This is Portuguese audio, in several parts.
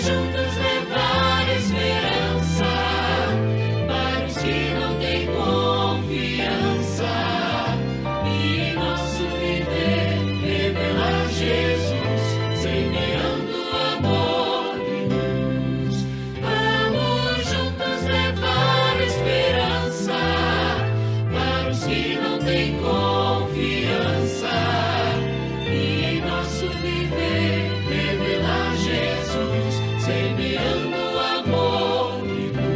juntos levar esperança para os que não têm confiança e em nosso viver revelar Jesus, semeando amor e luz. Vamos juntos levar esperança para os que não têm confiança e em nosso viver revelar Jesus, semeando amor e luz.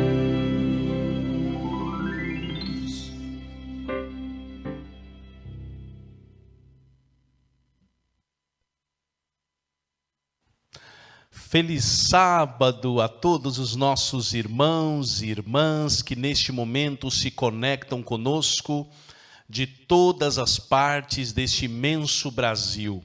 Feliz sábado a todos os nossos irmãos e irmãs que neste momento se conectam conosco de todas as partes deste imenso Brasil.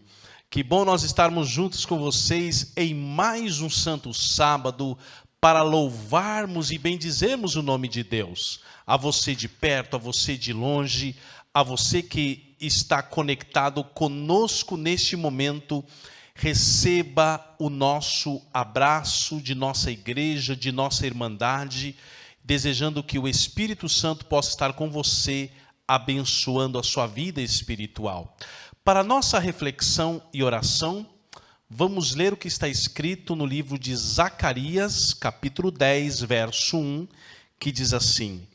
Que bom nós estarmos juntos com vocês em mais um santo sábado para louvarmos e bendizermos o nome de Deus. A você de perto, a você de longe, a você que está conectado conosco neste momento, receba o nosso abraço de nossa igreja, de nossa irmandade, desejando que o Espírito Santo possa estar com você, abençoando a sua vida espiritual. Para nossa reflexão e oração, vamos ler o que está escrito no livro de Zacarias, capítulo 10, verso 1, que diz assim: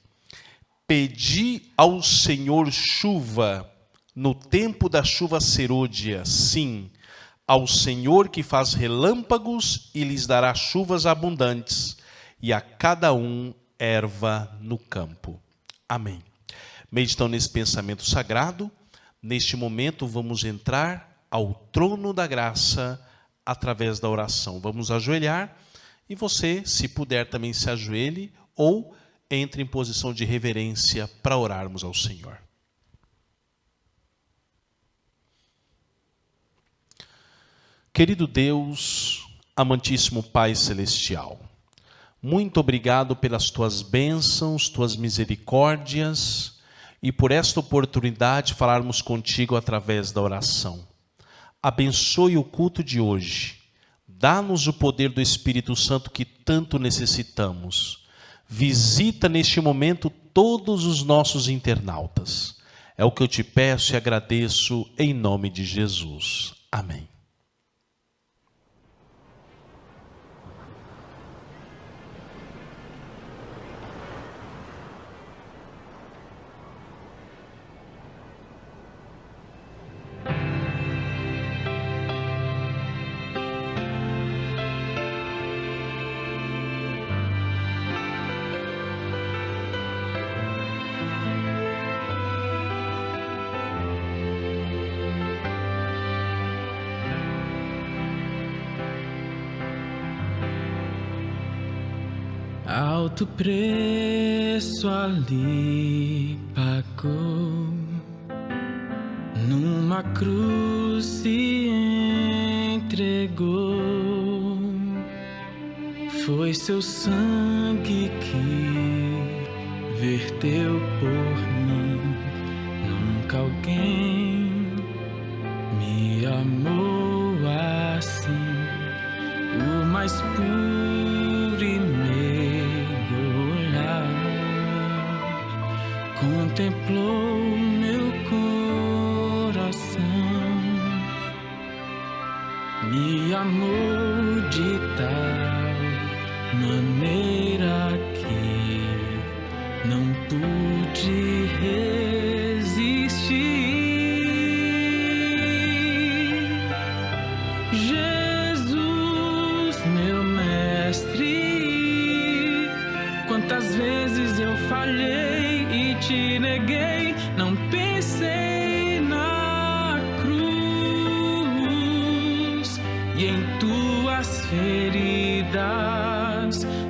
Pedi ao Senhor chuva, no tempo da chuva serôdia, sim, ao Senhor que faz relâmpagos e lhes dará chuvas abundantes, e a cada um erva no campo. Amém. Meditando nesse pensamento sagrado, neste momento vamos entrar ao trono da graça através da oração. Vamos ajoelhar e você, se puder, também se ajoelhe ou entre em posição de reverência para orarmos ao Senhor. Querido Deus, amantíssimo Pai Celestial, muito obrigado pelas tuas bênçãos, tuas misericórdias e por esta oportunidade de falarmos contigo através da oração. Abençoe o culto de hoje, dá-nos o poder do Espírito Santo que tanto necessitamos. Visita neste momento todos os nossos internautas. É o que eu te peço e agradeço em nome de Jesus. Amém. Alto preço ali pagou, numa cruz se entregou. Foi seu sangue que verteu por mim. Nunca alguém me amou assim. O mais puro e meigo olhar contemplou meu coração, me amou de tal maneira que não pude resistir. Jesus, meu mestre, quantas vezes eu falhei e te neguei, não pensei na cruz e em tuas feridas,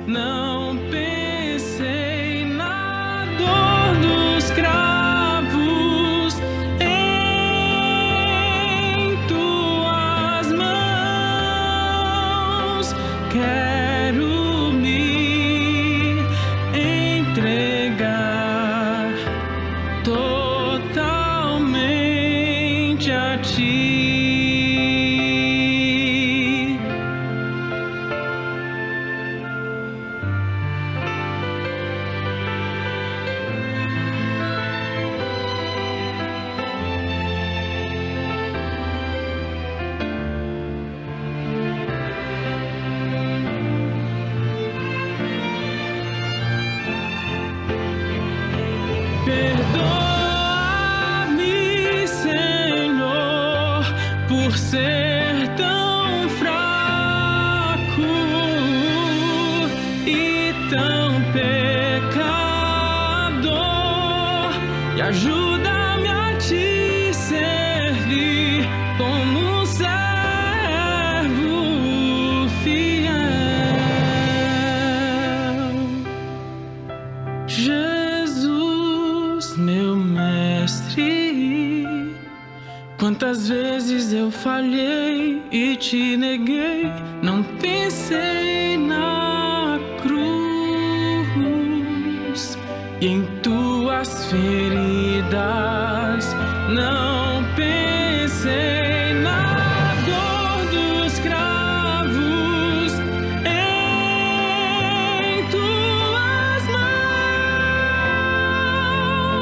não pensei na dor dos cravos, em tuas mãos quero me entregar totalmente a ti. ajuda-me a te servir como um servo fiel. Jesus, meu mestre, quantas vezes eu falhei e te neguei, não pensei na cruz e em tuas feridas, não pensei na dor dos cravos, em tuas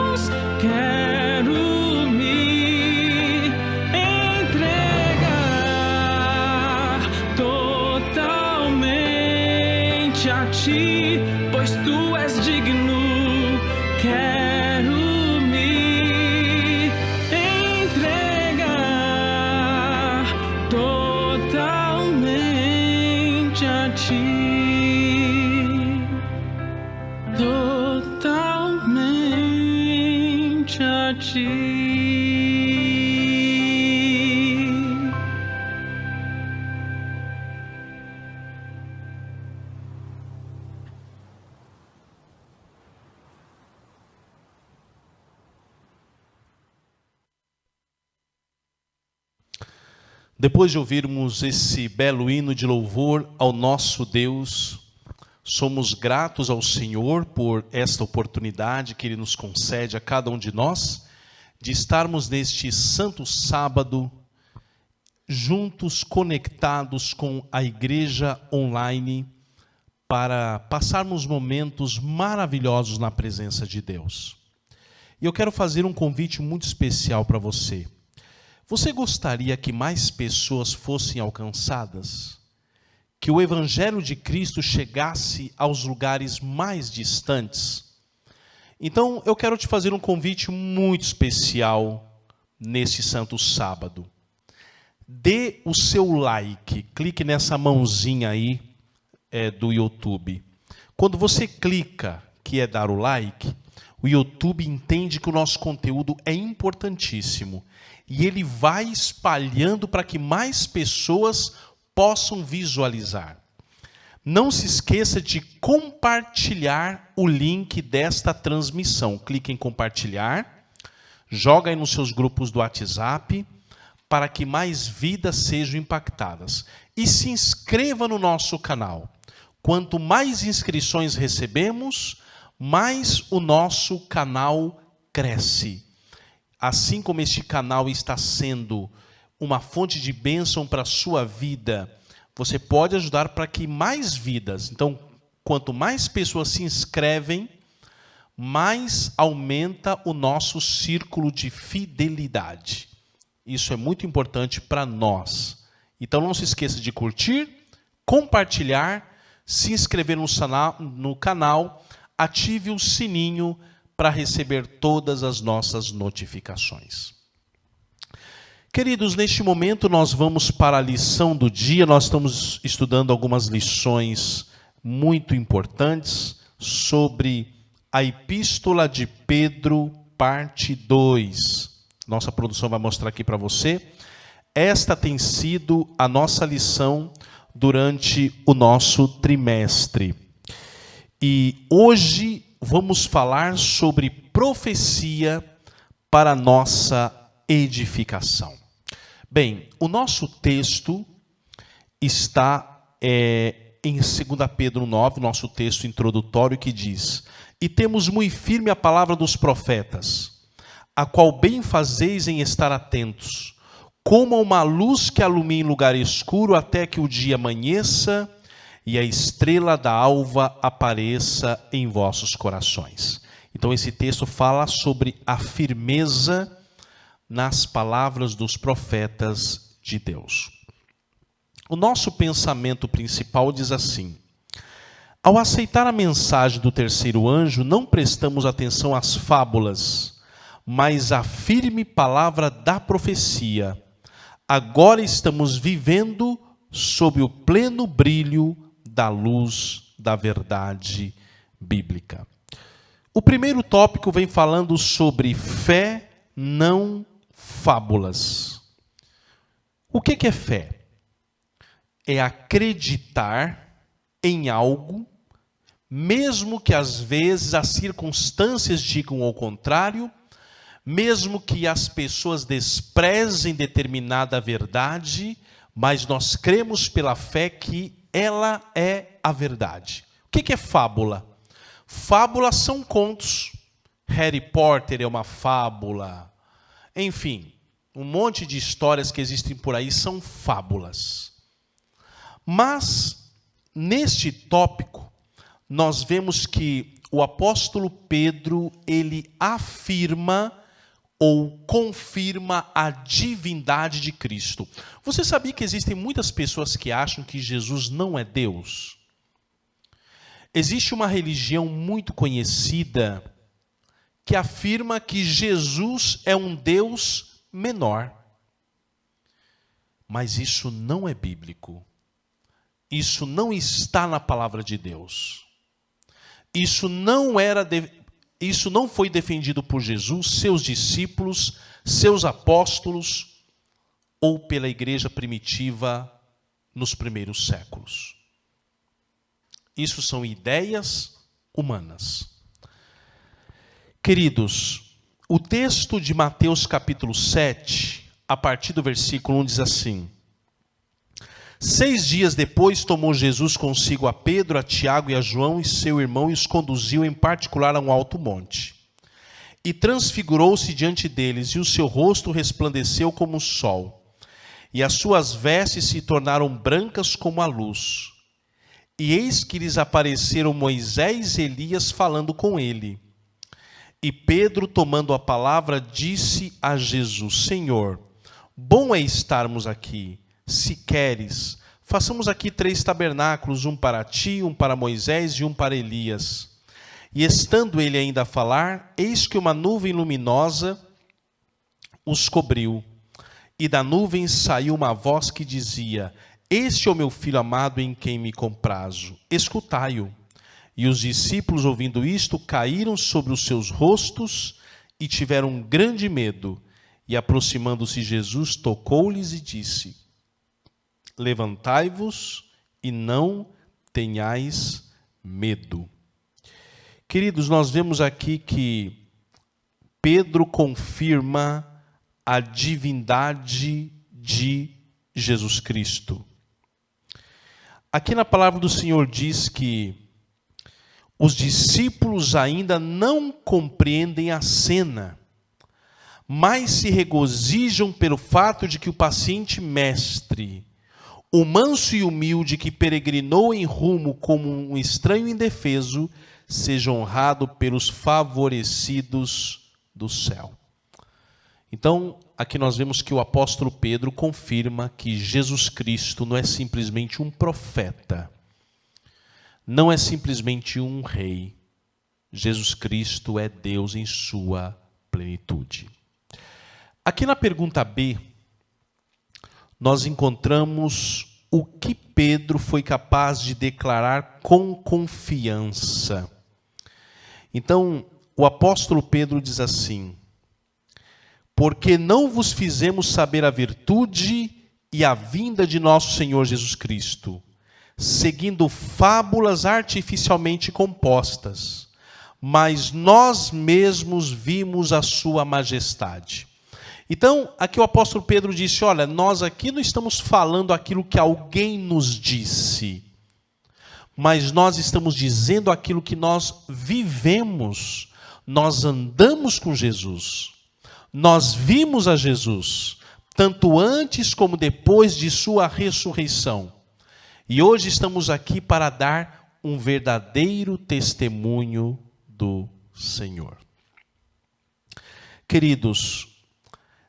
mãos quero me entregar totalmente a ti, pois tu és digno. Quero me entregar totalmente a ti, totalmente a ti. Depois de ouvirmos esse belo hino de louvor ao nosso Deus, somos gratos ao Senhor por esta oportunidade que Ele nos concede a cada um de nós, de estarmos neste santo sábado, juntos, conectados com a igreja online, para passarmos momentos maravilhosos na presença de Deus. E eu quero fazer um convite muito especial para você. Você gostaria que mais pessoas fossem alcançadas? Que o Evangelho de Cristo chegasse aos lugares mais distantes? Então, eu quero te fazer um convite muito especial nesse santo sábado. Dê o seu like, clique nessa mãozinha aí do YouTube. Quando você clica, que é dar o like, o YouTube entende que o nosso conteúdo é importantíssimo. E ele vai espalhando para que mais pessoas possam visualizar. Não se esqueça de compartilhar o link desta transmissão. Clique em compartilhar, joga aí nos seus grupos do WhatsApp, para que mais vidas sejam impactadas. E se inscreva no nosso canal. Quanto mais inscrições recebemos, mais o nosso canal cresce. Assim como este canal está sendo uma fonte de bênção para a sua vida, você pode ajudar para que mais vidas. Então, quanto mais pessoas se inscrevem, mais aumenta o nosso círculo de fidelidade. Isso é muito importante para nós. Então, não se esqueça de curtir, compartilhar, se inscrever no canal, ative o sininho para receber todas as nossas notificações. Queridos, neste momento nós vamos para a lição do dia. Nós estamos estudando algumas lições muito importantes sobre a Epístola de Pedro, parte 2. Nossa produção vai mostrar aqui para você. Esta tem sido a nossa lição durante o nosso trimestre. E hoje vamos falar sobre profecia para nossa edificação. Bem, o nosso texto está em 2 Pedro 9, nosso texto introdutório, que diz: E temos muito firme a palavra dos profetas, a qual bem fazeis em estar atentos, como a uma luz que alumia em lugar escuro até que o dia amanheça e a estrela da alva apareça em vossos corações. Então esse texto fala sobre a firmeza nas palavras dos profetas de Deus. O nosso pensamento principal diz assim: ao aceitar a mensagem do terceiro anjo, não prestamos atenção às fábulas, mas à firme palavra da profecia. Agora estamos vivendo sob o pleno brilho da luz da verdade bíblica. O primeiro tópico vem falando sobre fé, não fábulas. O que é fé? É acreditar em algo, mesmo que às vezes as circunstâncias digam ao contrário, mesmo que as pessoas desprezem determinada verdade, mas nós cremos pela fé que ela é a verdade. O que é fábula? Fábulas são contos. Harry Potter é uma fábula. Enfim, um monte de histórias que existem por aí são fábulas. Mas, neste tópico, nós vemos que o apóstolo Pedro, ele afirma ou confirma a divindade de Cristo. Você sabia que existem muitas pessoas que acham que Jesus não é Deus? Existe uma religião muito conhecida que afirma que Jesus é um Deus menor. Mas isso não é bíblico. Isso não está na palavra de Deus. Isso não foi defendido por Jesus, seus discípulos, seus apóstolos ou pela igreja primitiva nos primeiros séculos. Isso são ideias humanas. Queridos, o texto de Mateus capítulo 7, a partir do versículo 1 diz assim: 6 dias depois tomou Jesus consigo a Pedro, a Tiago e a João e seu irmão e os conduziu em particular a um alto monte. E transfigurou-se diante deles, e o seu rosto resplandeceu como o sol, e as suas vestes se tornaram brancas como a luz. E eis que lhes apareceram Moisés e Elias falando com ele. E Pedro, tomando a palavra, disse a Jesus: Senhor, bom é estarmos aqui. Se queres, façamos aqui 3 tabernáculos, um para ti, um para Moisés e um para Elias. E estando ele ainda a falar, eis que uma nuvem luminosa os cobriu. E da nuvem saiu uma voz que dizia: Este é o meu filho amado em quem me comprazo, escutai-o. E os discípulos, ouvindo isto, caíram sobre os seus rostos e tiveram um grande medo. E aproximando-se Jesus, tocou-lhes e disse: Levantai-vos e não tenhais medo. Queridos, nós vemos aqui que Pedro confirma a divindade de Jesus Cristo. Aqui na palavra do Senhor diz que os discípulos ainda não compreendem a cena, mas se regozijam pelo fato de que o paciente mestre, o manso e humilde que peregrinou em rumo como um estranho indefeso, seja honrado pelos favorecidos do céu. Então, aqui nós vemos que o apóstolo Pedro confirma que Jesus Cristo não é simplesmente um profeta, não é simplesmente um rei. Jesus Cristo é Deus em sua plenitude. Aqui na pergunta B, nós encontramos o que Pedro foi capaz de declarar com confiança. Então, o apóstolo Pedro diz assim: porque não vos fizemos saber a virtude e a vinda de nosso Senhor Jesus Cristo, seguindo fábulas artificialmente compostas, mas nós mesmos vimos a sua majestade. Então, aqui o apóstolo Pedro disse: olha, nós aqui não estamos falando aquilo que alguém nos disse, mas nós estamos dizendo aquilo que nós vivemos. Nós andamos com Jesus, nós vimos a Jesus, tanto antes como depois de sua ressurreição. E hoje estamos aqui para dar um verdadeiro testemunho do Senhor. Queridos,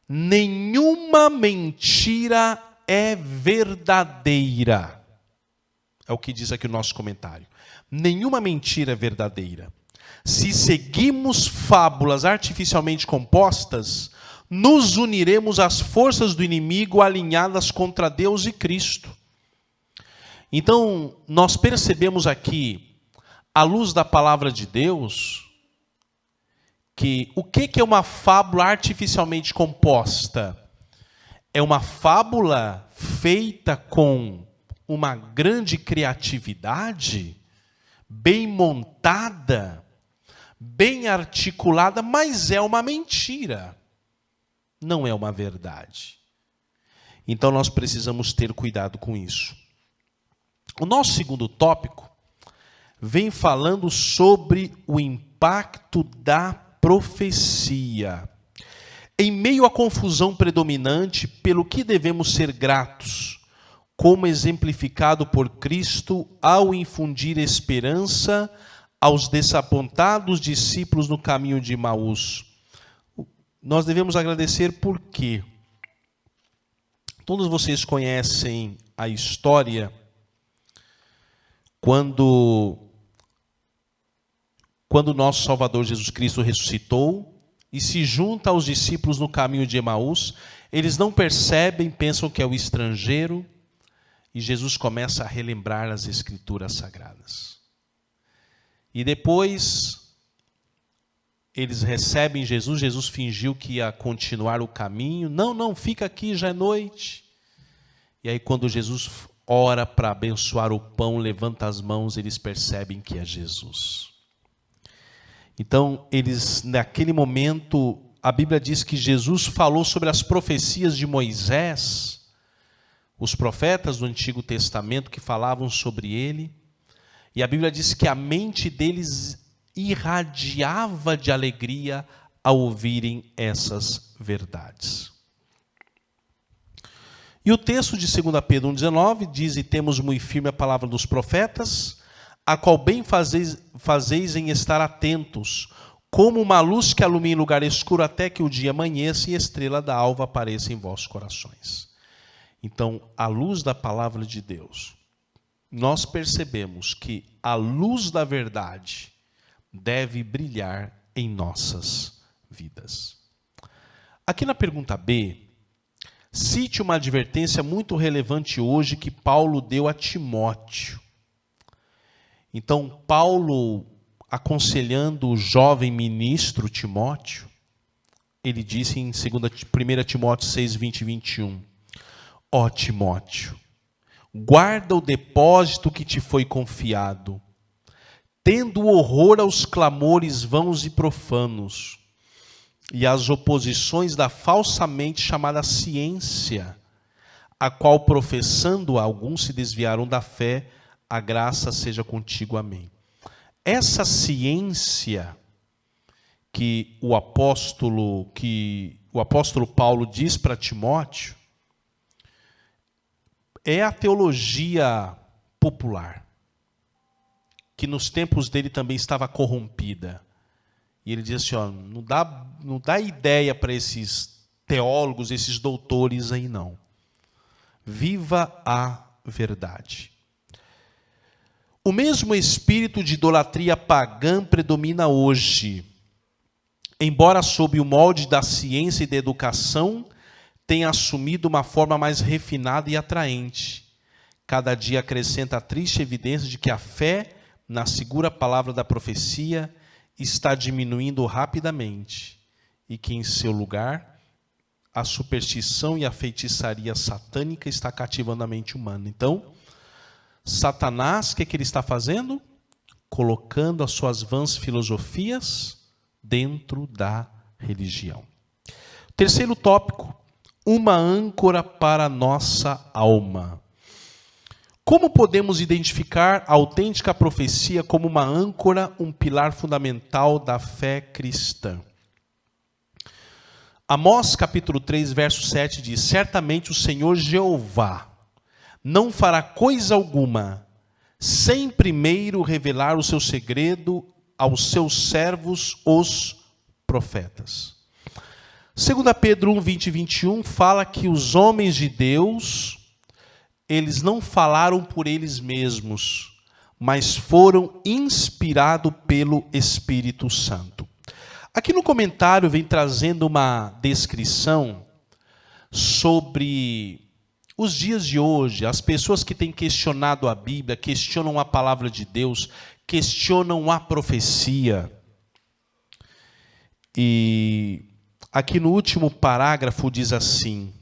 nenhuma mentira é verdadeira. É o que diz aqui o nosso comentário. Nenhuma mentira é verdadeira. Se seguimos fábulas artificialmente compostas, nos uniremos às forças do inimigo alinhadas contra Deus e Cristo. Então, nós percebemos aqui, à luz da palavra de Deus, que o que é uma fábula artificialmente composta? É uma fábula feita com uma grande criatividade, bem montada, bem articulada, mas é uma mentira. Não é uma verdade. Então nós precisamos ter cuidado com isso. O nosso segundo tópico vem falando sobre o impacto da profecia. Em meio à confusão predominante, pelo que devemos ser gratos, como exemplificado por Cristo ao infundir esperança aos desapontados discípulos no caminho de Emaús. Nós devemos agradecer por quê? Todos vocês conhecem a história quando nosso Salvador Jesus Cristo ressuscitou e se junta aos discípulos no caminho de Emaús. Eles não percebem, pensam que é o estrangeiro, e Jesus começa a relembrar as Escrituras Sagradas. E depois eles recebem Jesus, Jesus fingiu que ia continuar o caminho. Não, fica aqui, já é noite. E aí quando Jesus ora para abençoar o pão, levanta as mãos, eles percebem que é Jesus. Então, eles, naquele momento, a Bíblia diz que Jesus falou sobre as profecias de Moisés, os profetas do Antigo Testamento que falavam sobre ele, e a Bíblia diz que a mente deles irradiava de alegria ao ouvirem essas verdades. E o texto de 2 Pedro 1,19 diz: e temos muito firme a palavra dos profetas, a qual bem fazeis em estar atentos, como uma luz que alumia em lugar escuro até que o dia amanheça e a estrela da alva apareça em vossos corações. Então, à luz da palavra de Deus, nós percebemos que a luz da verdade deve brilhar em nossas vidas. Aqui na pergunta B, cite uma advertência muito relevante hoje que Paulo deu a Timóteo. Então, Paulo, aconselhando o jovem ministro Timóteo, ele disse em 1 Timóteo 6, 20 e 21, ó Timóteo, guarda o depósito que te foi confiado, tendo horror aos clamores vãos e profanos, e às oposições da falsamente chamada ciência, a qual professando alguns se desviaram da fé, a graça seja contigo, amém. Essa ciência que o apóstolo Paulo diz para Timóteo é a teologia popular, que nos tempos dele também estava corrompida. E ele diz assim, ó, não dá ideia para esses teólogos, esses doutores aí não. Viva a verdade. O mesmo espírito de idolatria pagã predomina hoje, embora sob o molde da ciência e da educação, tenha assumido uma forma mais refinada e atraente. Cada dia acrescenta a triste evidência de que a fé na segura palavra da profecia está diminuindo rapidamente e que em seu lugar a superstição e a feitiçaria satânica está cativando a mente humana. Então, Satanás, o que ele está fazendo? Colocando as suas vãs filosofias dentro da religião. Terceiro tópico, uma âncora para a nossa alma. Como podemos identificar a autêntica profecia como uma âncora, um pilar fundamental da fé cristã? Amós capítulo 3, verso 7 diz, certamente o Senhor Jeová não fará coisa alguma, sem primeiro revelar o seu segredo aos seus servos, os profetas. 2 Pedro 1, 20 e 21 fala que os homens de Deus, eles não falaram por eles mesmos, mas foram inspirados pelo Espírito Santo. Aqui no comentário vem trazendo uma descrição sobre os dias de hoje, as pessoas que têm questionado a Bíblia, questionam a palavra de Deus, questionam a profecia. E aqui no último parágrafo diz assim: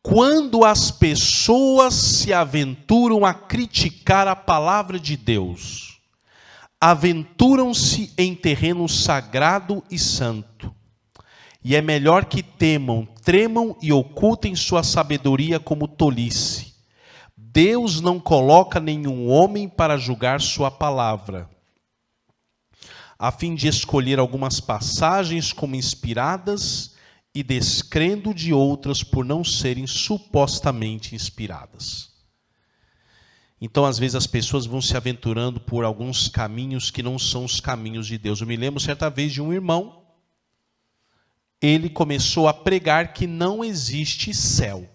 quando as pessoas se aventuram a criticar a palavra de Deus, aventuram-se em terreno sagrado e santo. E é melhor que temam, tremam e ocultem sua sabedoria como tolice. Deus não coloca nenhum homem para julgar sua palavra, a fim de escolher algumas passagens como inspiradas e descrendo de outras por não serem supostamente inspiradas. Então, às vezes, as pessoas vão se aventurando por alguns caminhos que não são os caminhos de Deus. Eu me lembro certa vez de um irmão, ele começou a pregar que não existe céu.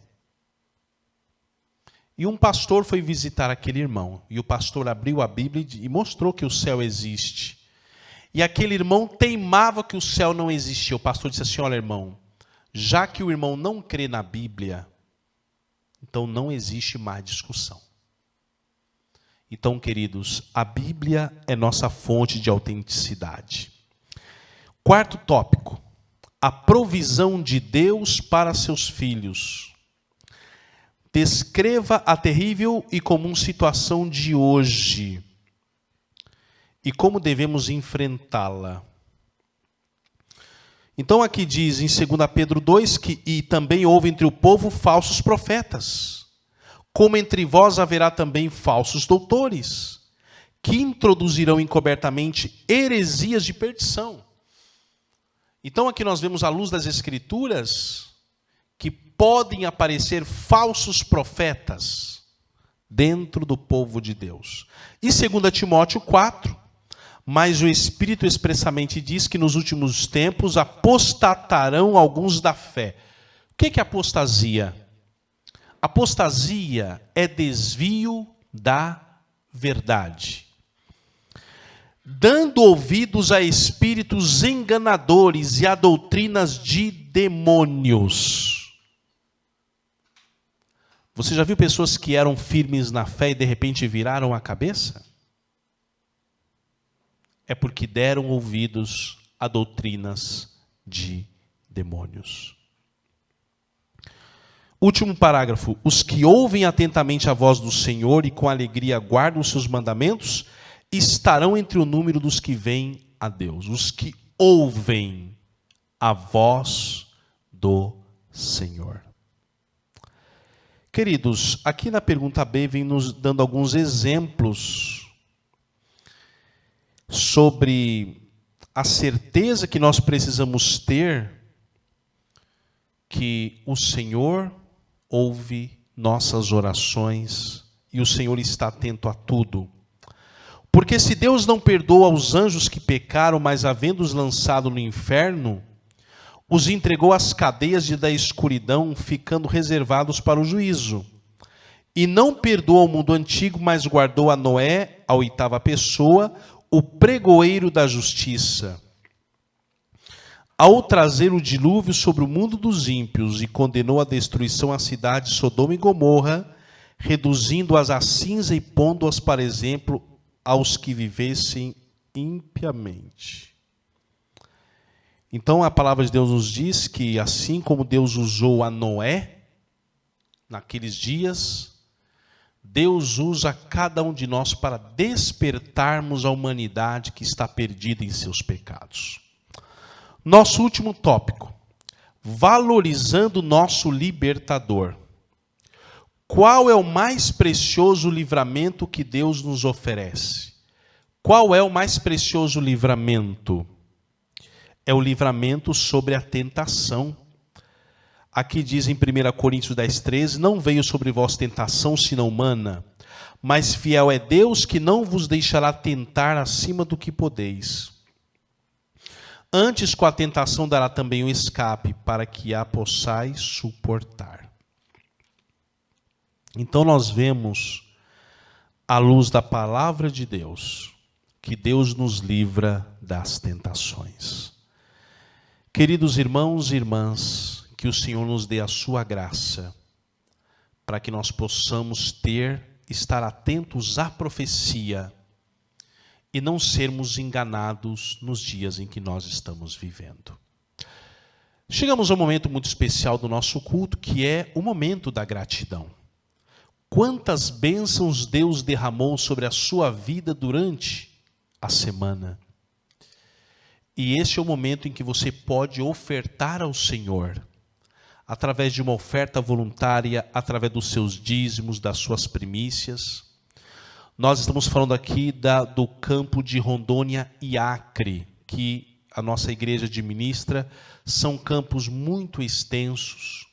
E um pastor foi visitar aquele irmão, e o pastor abriu a Bíblia e mostrou que o céu existe. E aquele irmão teimava que o céu não existia. O pastor disse assim: olha, irmão, já que o irmão não crê na Bíblia, então não existe mais discussão. Então, queridos, a Bíblia é nossa fonte de autenticidade. Quarto tópico: a provisão de Deus para seus filhos. Descreva a terrível e comum situação de hoje e como devemos enfrentá-la. Então aqui diz em 2 Pedro 2 que e também houve entre o povo falsos profetas, como entre vós haverá também falsos doutores, que introduzirão encobertamente heresias de perdição. Então aqui nós vemos à luz das Escrituras que podem aparecer falsos profetas dentro do povo de Deus. E 2 Timóteo 4, mas o Espírito expressamente diz que nos últimos tempos apostatarão alguns da fé. O que é apostasia? Apostasia é desvio da verdade, dando ouvidos a espíritos enganadores e a doutrinas de demônios. Você já viu pessoas que eram firmes na fé e de repente viraram a cabeça? É porque deram ouvidos a doutrinas de demônios. Último parágrafo: os que ouvem atentamente a voz do Senhor e com alegria guardam os seus mandamentos, estarão entre o número dos que vêm a Deus. Os que ouvem a voz do Senhor. Queridos, aqui na pergunta B vem nos dando alguns exemplos sobre a certeza que nós precisamos ter que o Senhor ouve nossas orações e o Senhor está atento a tudo. Porque se Deus não perdoa os anjos que pecaram, mas havendo-os lançado no inferno, os entregou às cadeias da escuridão, ficando reservados para o juízo. E não perdoa o mundo antigo, mas guardou a Noé, a oitava pessoa, o pregoeiro da justiça, ao trazer o dilúvio sobre o mundo dos ímpios, e condenou à destruição a cidade de Sodoma e Gomorra, reduzindo-as a cinza e pondo-as para exemplo aos que vivessem impiamente. Então a palavra de Deus nos diz que assim como Deus usou a Noé naqueles dias, Deus usa cada um de nós para despertarmos a humanidade que está perdida em seus pecados. Nosso último tópico: valorizando nosso libertador. Qual é o mais precioso livramento que Deus nos oferece? Qual é o mais precioso livramento? É o livramento sobre a tentação. Aqui diz em 1 Coríntios 10:13, não veio sobre vós tentação senão humana, mas fiel é Deus que não vos deixará tentar acima do que podeis. Antes com a tentação dará também o escape, para que a possais suportar. Então nós vemos, à luz da palavra de Deus, que Deus nos livra das tentações. Queridos irmãos e irmãs, que o Senhor nos dê a sua graça, para que nós possamos estar atentos à profecia e não sermos enganados nos dias em que nós estamos vivendo. Chegamos a um momento muito especial do nosso culto, que é o momento da gratidão. Quantas bênçãos Deus derramou sobre a sua vida durante a semana. E este é o momento em que você pode ofertar ao Senhor, através de uma oferta voluntária, através dos seus dízimos, das suas primícias. Nós estamos falando aqui do campo de Rondônia e Acre, que a nossa igreja administra. São campos muito extensos.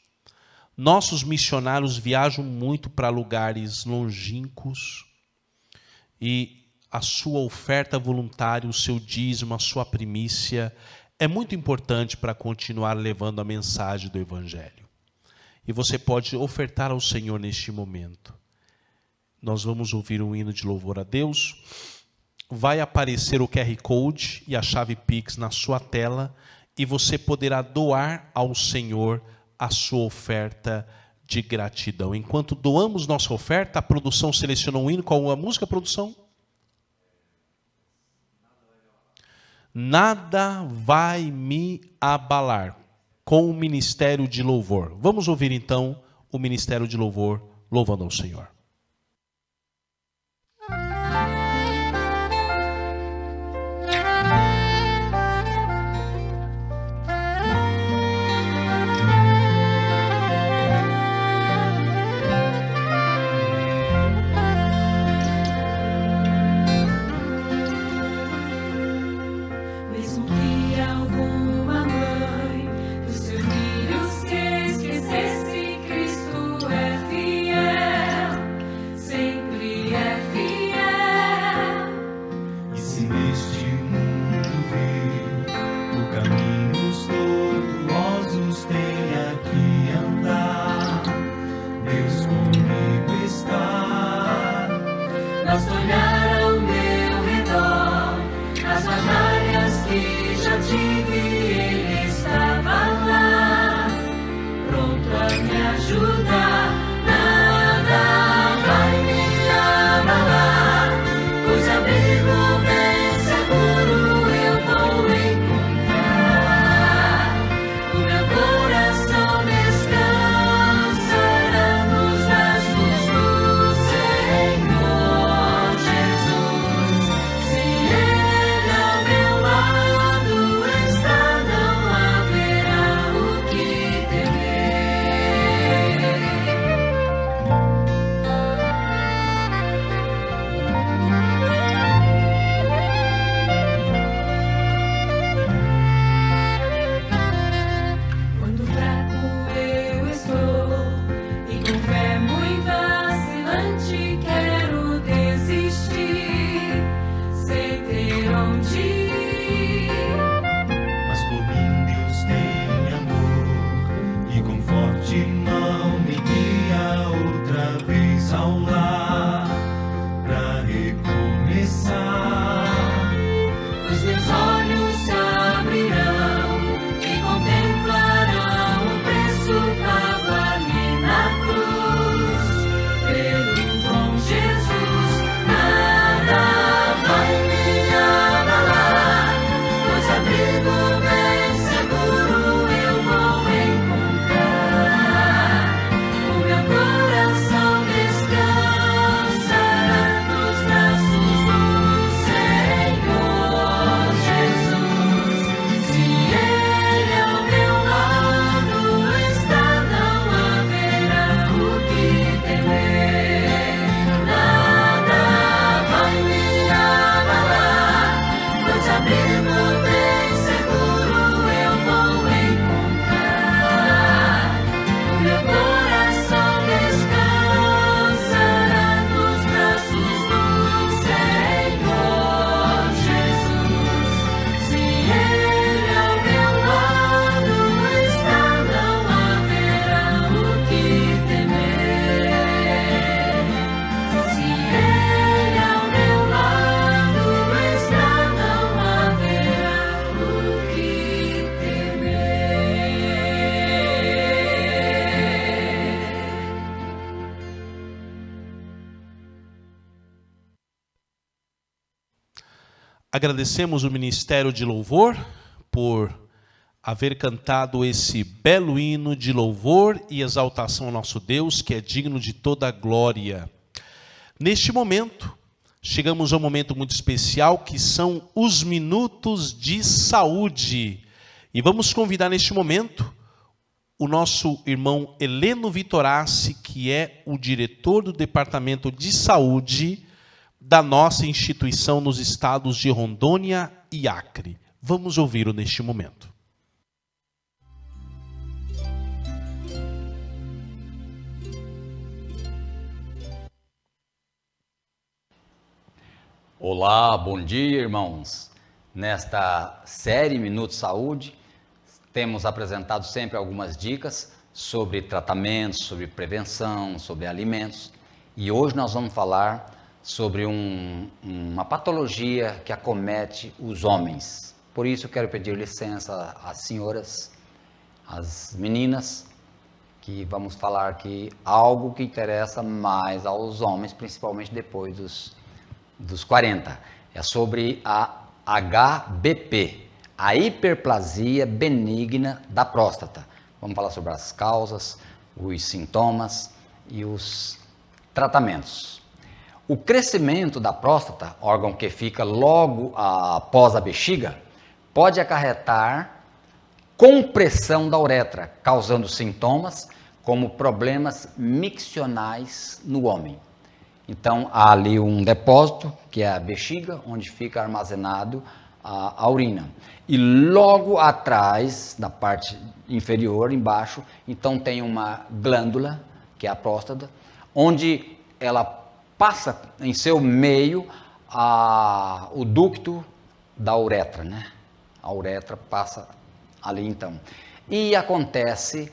Nossos missionários viajam muito para lugares longínquos. E a sua oferta voluntária, o seu dízimo, a sua primícia é muito importante para continuar levando a mensagem do Evangelho. E você pode ofertar ao Senhor neste momento. Nós vamos ouvir um hino de louvor a Deus. Vai aparecer o QR Code e a chave Pix na sua tela e você poderá doar ao Senhor a sua oferta de gratidão. Enquanto doamos nossa oferta, a produção selecionou um hino. Qual a música, produção? Nada vai me abalar, com o Ministério de Louvor. Vamos ouvir então o Ministério de Louvor, louvando ao Senhor. Mesmo que alguma mãe dos seus filhos que esquecesse, Cristo é fiel, sempre é fiel. E se neste mundo vil, por caminhos tortuosos tenha que andar, Deus comigo está. Basta olhar ao meu redor, as batalhas que já tive, Ele estava lá, pronto a me ajudar. Nada vai me abalar, pois abrigo bem seguro eu vou encontrar. O meu coração descansará nos braços do Senhor Jesus. Agradecemos o Ministério de Louvor por haver cantado esse belo hino de louvor e exaltação ao nosso Deus, que é digno de toda a glória. Neste momento, chegamos a um momento muito especial, que são os minutos de saúde. E vamos convidar neste momento o nosso irmão Heleno Vitorassi, que é o diretor do Departamento de Saúde da nossa instituição nos estados de Rondônia e Acre. Vamos ouvi-lo neste momento. Olá, bom dia, irmãos. Nesta série Minuto Saúde, temos apresentado sempre algumas dicas sobre tratamentos, sobre prevenção, sobre alimentos. E hoje nós vamos falar sobre uma patologia que acomete os homens. Por isso, quero pedir licença às senhoras, às meninas, que vamos falar aqui algo que interessa mais aos homens, principalmente depois dos 40. É sobre a HBP, a hiperplasia benigna da próstata. Vamos falar sobre as causas, os sintomas e os tratamentos. O crescimento da próstata, órgão que fica logo após a bexiga, pode acarretar compressão da uretra, causando sintomas como problemas miccionais no homem. Então, há ali um depósito, que é a bexiga, onde fica armazenado a urina. E logo atrás, na parte inferior, embaixo, então tem uma glândula, que é a próstata, onde ela passa em seu meio o ducto da uretra, né? A uretra passa ali então. E acontece,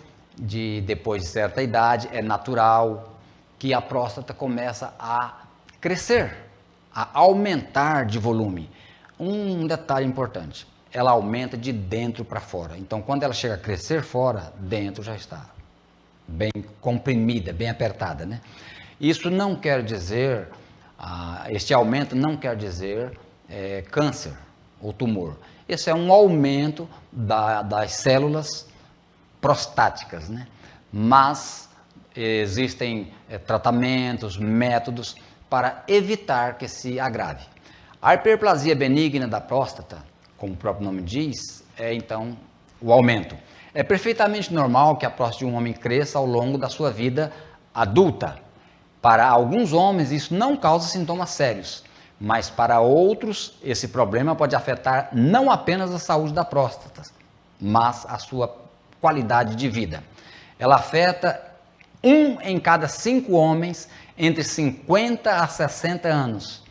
depois de certa idade, é natural que a próstata começa a crescer, a aumentar de volume. Um detalhe importante, ela aumenta de dentro para fora. Então, quando ela chega a crescer fora, dentro já está bem comprimida, bem apertada, né? Isso não quer dizer, este aumento não quer dizer câncer ou tumor. Esse é um aumento das células prostáticas, né? Mas existem tratamentos, métodos para evitar que se agrave. A hiperplasia benigna da próstata, como o próprio nome diz, é então o aumento. É perfeitamente normal que a próstata de um homem cresça ao longo da sua vida adulta. Para alguns homens isso não causa sintomas sérios, mas para outros esse problema pode afetar não apenas a saúde da próstata, mas a sua qualidade de vida. Ela afeta 1 em cada 5 homens entre 50 a 60 anos.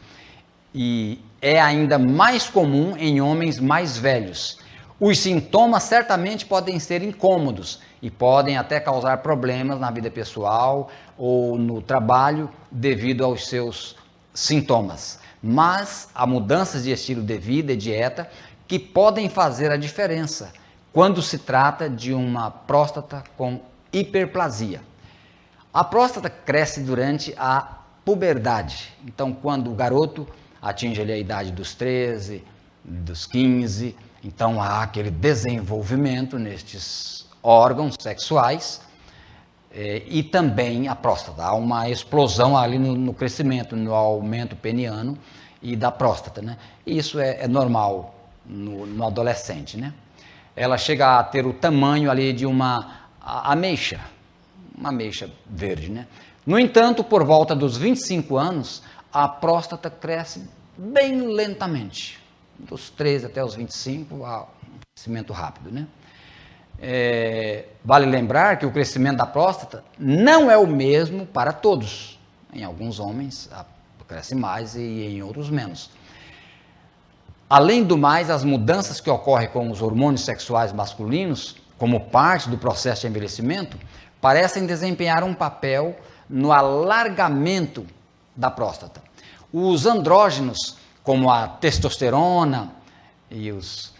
E é ainda mais comum em homens mais velhos. Os sintomas certamente podem ser incômodos e podem até causar problemas na vida pessoal ou no trabalho devido aos seus sintomas. Mas há mudanças de estilo de vida e dieta que podem fazer a diferença quando se trata de uma próstata com hiperplasia. A próstata cresce durante a puberdade. Então, quando o garoto atinge ali a idade dos 13, dos 15, então há aquele desenvolvimento nestes órgãos sexuais e também a próstata. Há uma explosão ali no crescimento, no aumento peniano e da próstata, né? E isso é normal no adolescente, né? Ela chega a ter o tamanho ali de uma ameixa verde, né? No entanto, por volta dos 25 anos, a próstata cresce bem lentamente. Dos 13 até os 25, há um crescimento rápido, né? Vale lembrar que o crescimento da próstata não é o mesmo para todos. Em alguns homens cresce mais e em outros menos. Além do mais, as mudanças que ocorrem com os hormônios sexuais masculinos, como parte do processo de envelhecimento, parecem desempenhar um papel no alargamento da próstata. Os andrógenos, como a testosterona e os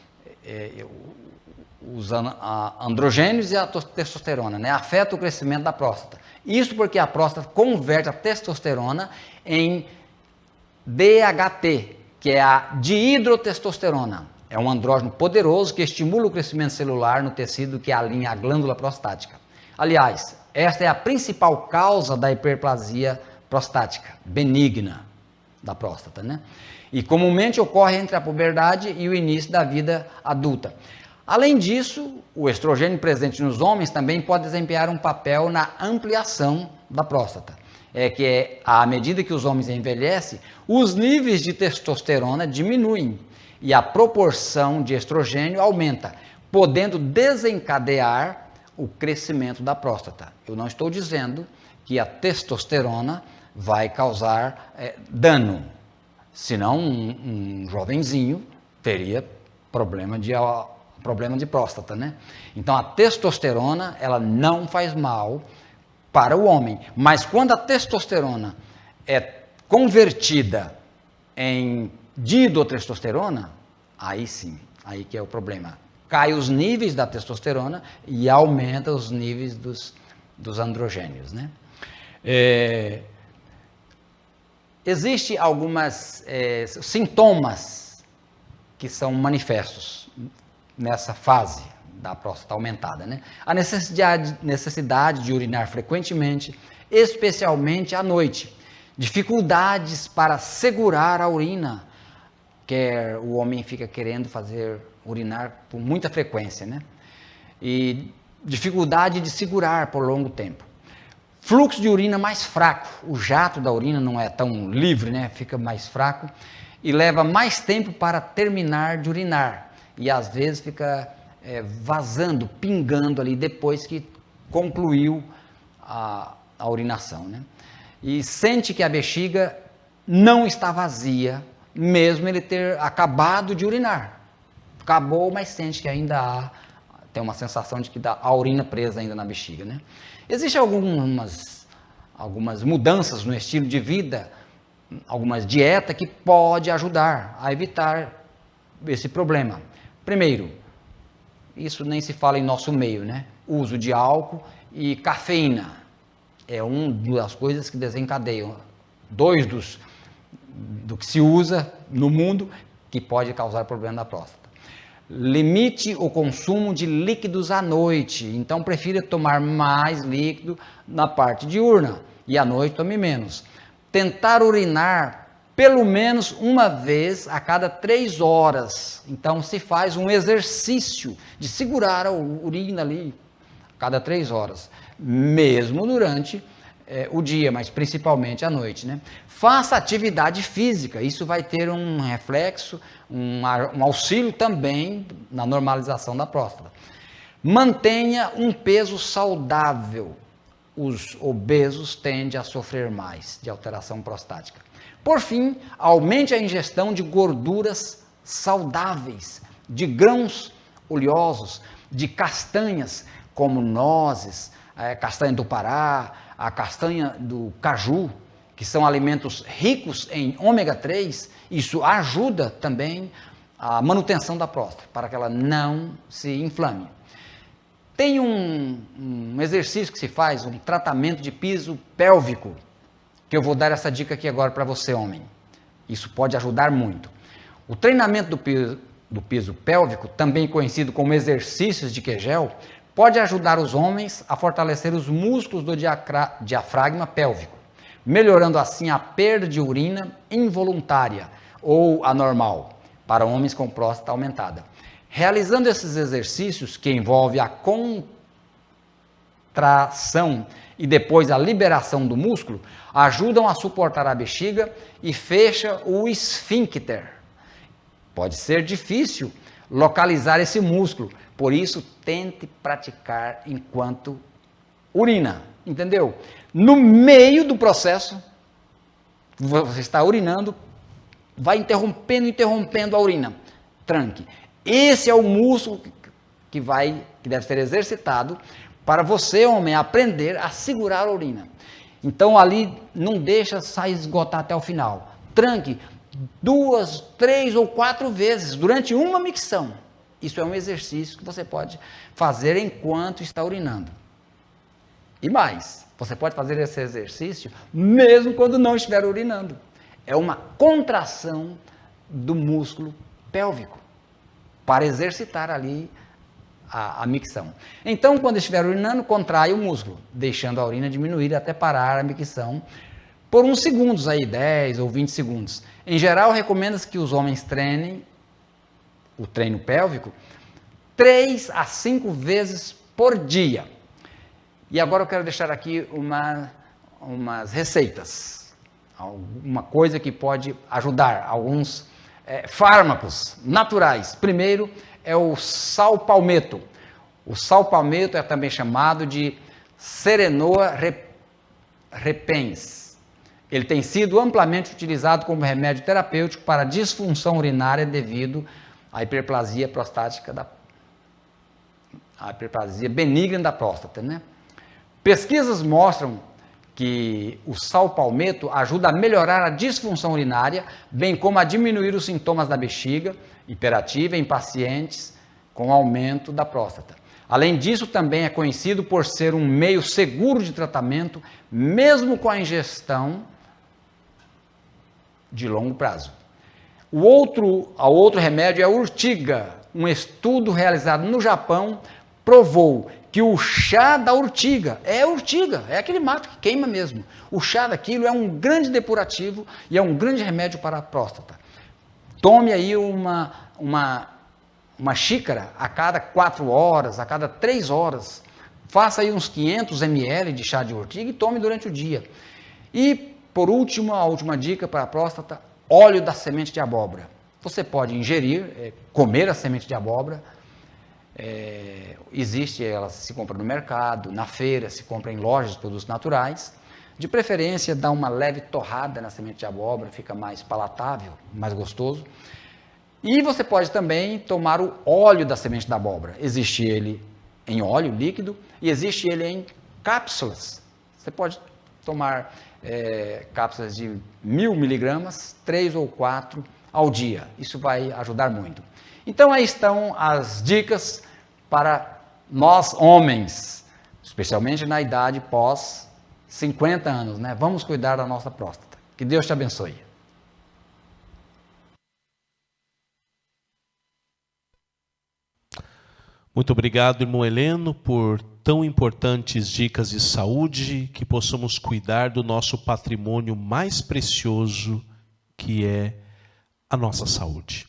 androgênios e a testosterona, né, afetam o crescimento da próstata. Isso porque a próstata converte a testosterona em DHT, que é a dihidrotestosterona. É um andrógeno poderoso que estimula o crescimento celular no tecido que alinha a glândula prostática. Aliás, esta é a principal causa da hiperplasia prostática, benigna da próstata, né? E comumente ocorre entre a puberdade e o início da vida adulta. Além disso, o estrogênio presente nos homens também pode desempenhar um papel na ampliação da próstata. À medida que os homens envelhecem, os níveis de testosterona diminuem e a proporção de estrogênio aumenta, podendo desencadear o crescimento da próstata. Eu não estou dizendo que a testosterona vai causar dano, senão um jovenzinho teria problema de próstata, né? Então a testosterona, ela não faz mal para o homem, mas quando a testosterona é convertida em dihidrotestosterona, aí sim, aí que é o problema. Cai os níveis da testosterona e aumenta os níveis dos androgênios, né? Existem algumas sintomas que são manifestos nessa fase da próstata aumentada, né? A necessidade de urinar frequentemente, especialmente à noite. Dificuldades para segurar a urina, que o homem fica querendo urinar com muita frequência, né? E dificuldade de segurar por longo tempo. Fluxo de urina mais fraco, o jato da urina não é tão livre, né? Fica mais fraco e leva mais tempo para terminar de urinar. E às vezes fica vazando, pingando ali depois que concluiu a urinação, né? E sente que a bexiga não está vazia, mesmo ele ter acabado de urinar. Acabou, mas sente que ainda tem uma sensação de que a urina presa ainda na bexiga, né? Existem algumas mudanças no estilo de vida, algumas dietas que podem ajudar a evitar esse problema. Primeiro, isso nem se fala em nosso meio, né? Uso de álcool e cafeína. É uma das coisas que desencadeiam. Do que se usa no mundo que pode causar problema da próstata. Limite o consumo de líquidos à noite. Então, prefira tomar mais líquido na parte diurna e à noite tome menos. Tentar urinar pelo menos uma vez a cada 3 horas. Então, se faz um exercício de segurar a urina ali a cada 3 horas, mesmo durante o dia, mas principalmente à noite, né? Faça atividade física, isso vai ter um reflexo, um auxílio também na normalização da próstata. Mantenha um peso saudável. Os obesos tendem a sofrer mais de alteração prostática. Por fim, aumente a ingestão de gorduras saudáveis, de grãos oleosos, de castanhas, como nozes, castanha do Pará, a castanha do caju, que são alimentos ricos em ômega 3, isso ajuda também a manutenção da próstata, para que ela não se inflame. Tem um exercício que se faz, um tratamento de piso pélvico, que eu vou dar essa dica aqui agora para você, homem. Isso pode ajudar muito. O treinamento do piso pélvico, também conhecido como exercícios de Kegel, pode ajudar os homens a fortalecer os músculos do diafragma pélvico, melhorando assim a perda de urina involuntária ou anormal para homens com próstata aumentada. Realizando esses exercícios, que envolvem a contração e depois a liberação do músculo, ajudam a suportar a bexiga e fecha o esfíncter. Pode ser difícil localizar esse músculo, por isso tente praticar enquanto urina, entendeu? No meio do processo, você está urinando, vai interrompendo a urina, tranque. Esse é o músculo que deve ser exercitado para você, homem, aprender a segurar a urina. Então ali não deixa sair esgotar até o final. Tranque 2, 3 ou 4 vezes durante uma micção. Isso é um exercício que você pode fazer enquanto está urinando. E mais, você pode fazer esse exercício mesmo quando não estiver urinando. É uma contração do músculo pélvico, para exercitar ali a micção. Então, quando estiver urinando, contrai o músculo, deixando a urina diminuir até parar a micção por uns segundos aí, 10 ou 20 segundos. Em geral, recomenda-se que os homens treinem o treino pélvico 3 a 5 vezes por dia. E agora eu quero deixar aqui umas receitas, alguma coisa que pode ajudar, alguns fármacos naturais. Primeiro é o sal palmeto. O sal palmeto é também chamado de Serenoa repens. Ele tem sido amplamente utilizado como remédio terapêutico para disfunção urinária devido à hiperplasia prostática, a hiperplasia benigna da próstata, né? Pesquisas mostram que o sal palmeto ajuda a melhorar a disfunção urinária, bem como a diminuir os sintomas da bexiga hiperativa em pacientes com aumento da próstata. Além disso, também é conhecido por ser um meio seguro de tratamento, mesmo com a ingestão de longo prazo. O outro remédio é a urtiga. Um estudo realizado no Japão provou que o chá da urtiga, é aquele mato que queima mesmo. O chá daquilo é um grande depurativo e é um grande remédio para a próstata. Tome aí uma xícara a cada 4 horas, a cada 3 horas. Faça aí uns 500 ml de chá de urtiga e tome durante o dia. E, por último, a última dica para a próstata, óleo da semente de abóbora. Você pode ingerir, comer a semente de abóbora. Ela se compra no mercado, na feira, se compra em lojas de produtos naturais. De preferência, dá uma leve torrada na semente de abóbora, fica mais palatável, mais gostoso. E você pode também tomar o óleo da semente da abóbora. Existe ele em óleo líquido e existe ele em cápsulas. Você pode tomar cápsulas de 1000 miligramas, 3 ou 4 ao dia. Isso vai ajudar muito. Então, aí estão as dicas para nós homens, especialmente na idade pós 50 anos, né? Vamos cuidar da nossa próstata. Que Deus te abençoe. Muito obrigado, irmão Heleno, por tão importantes dicas de saúde, que possamos cuidar do nosso patrimônio mais precioso, que é a nossa saúde.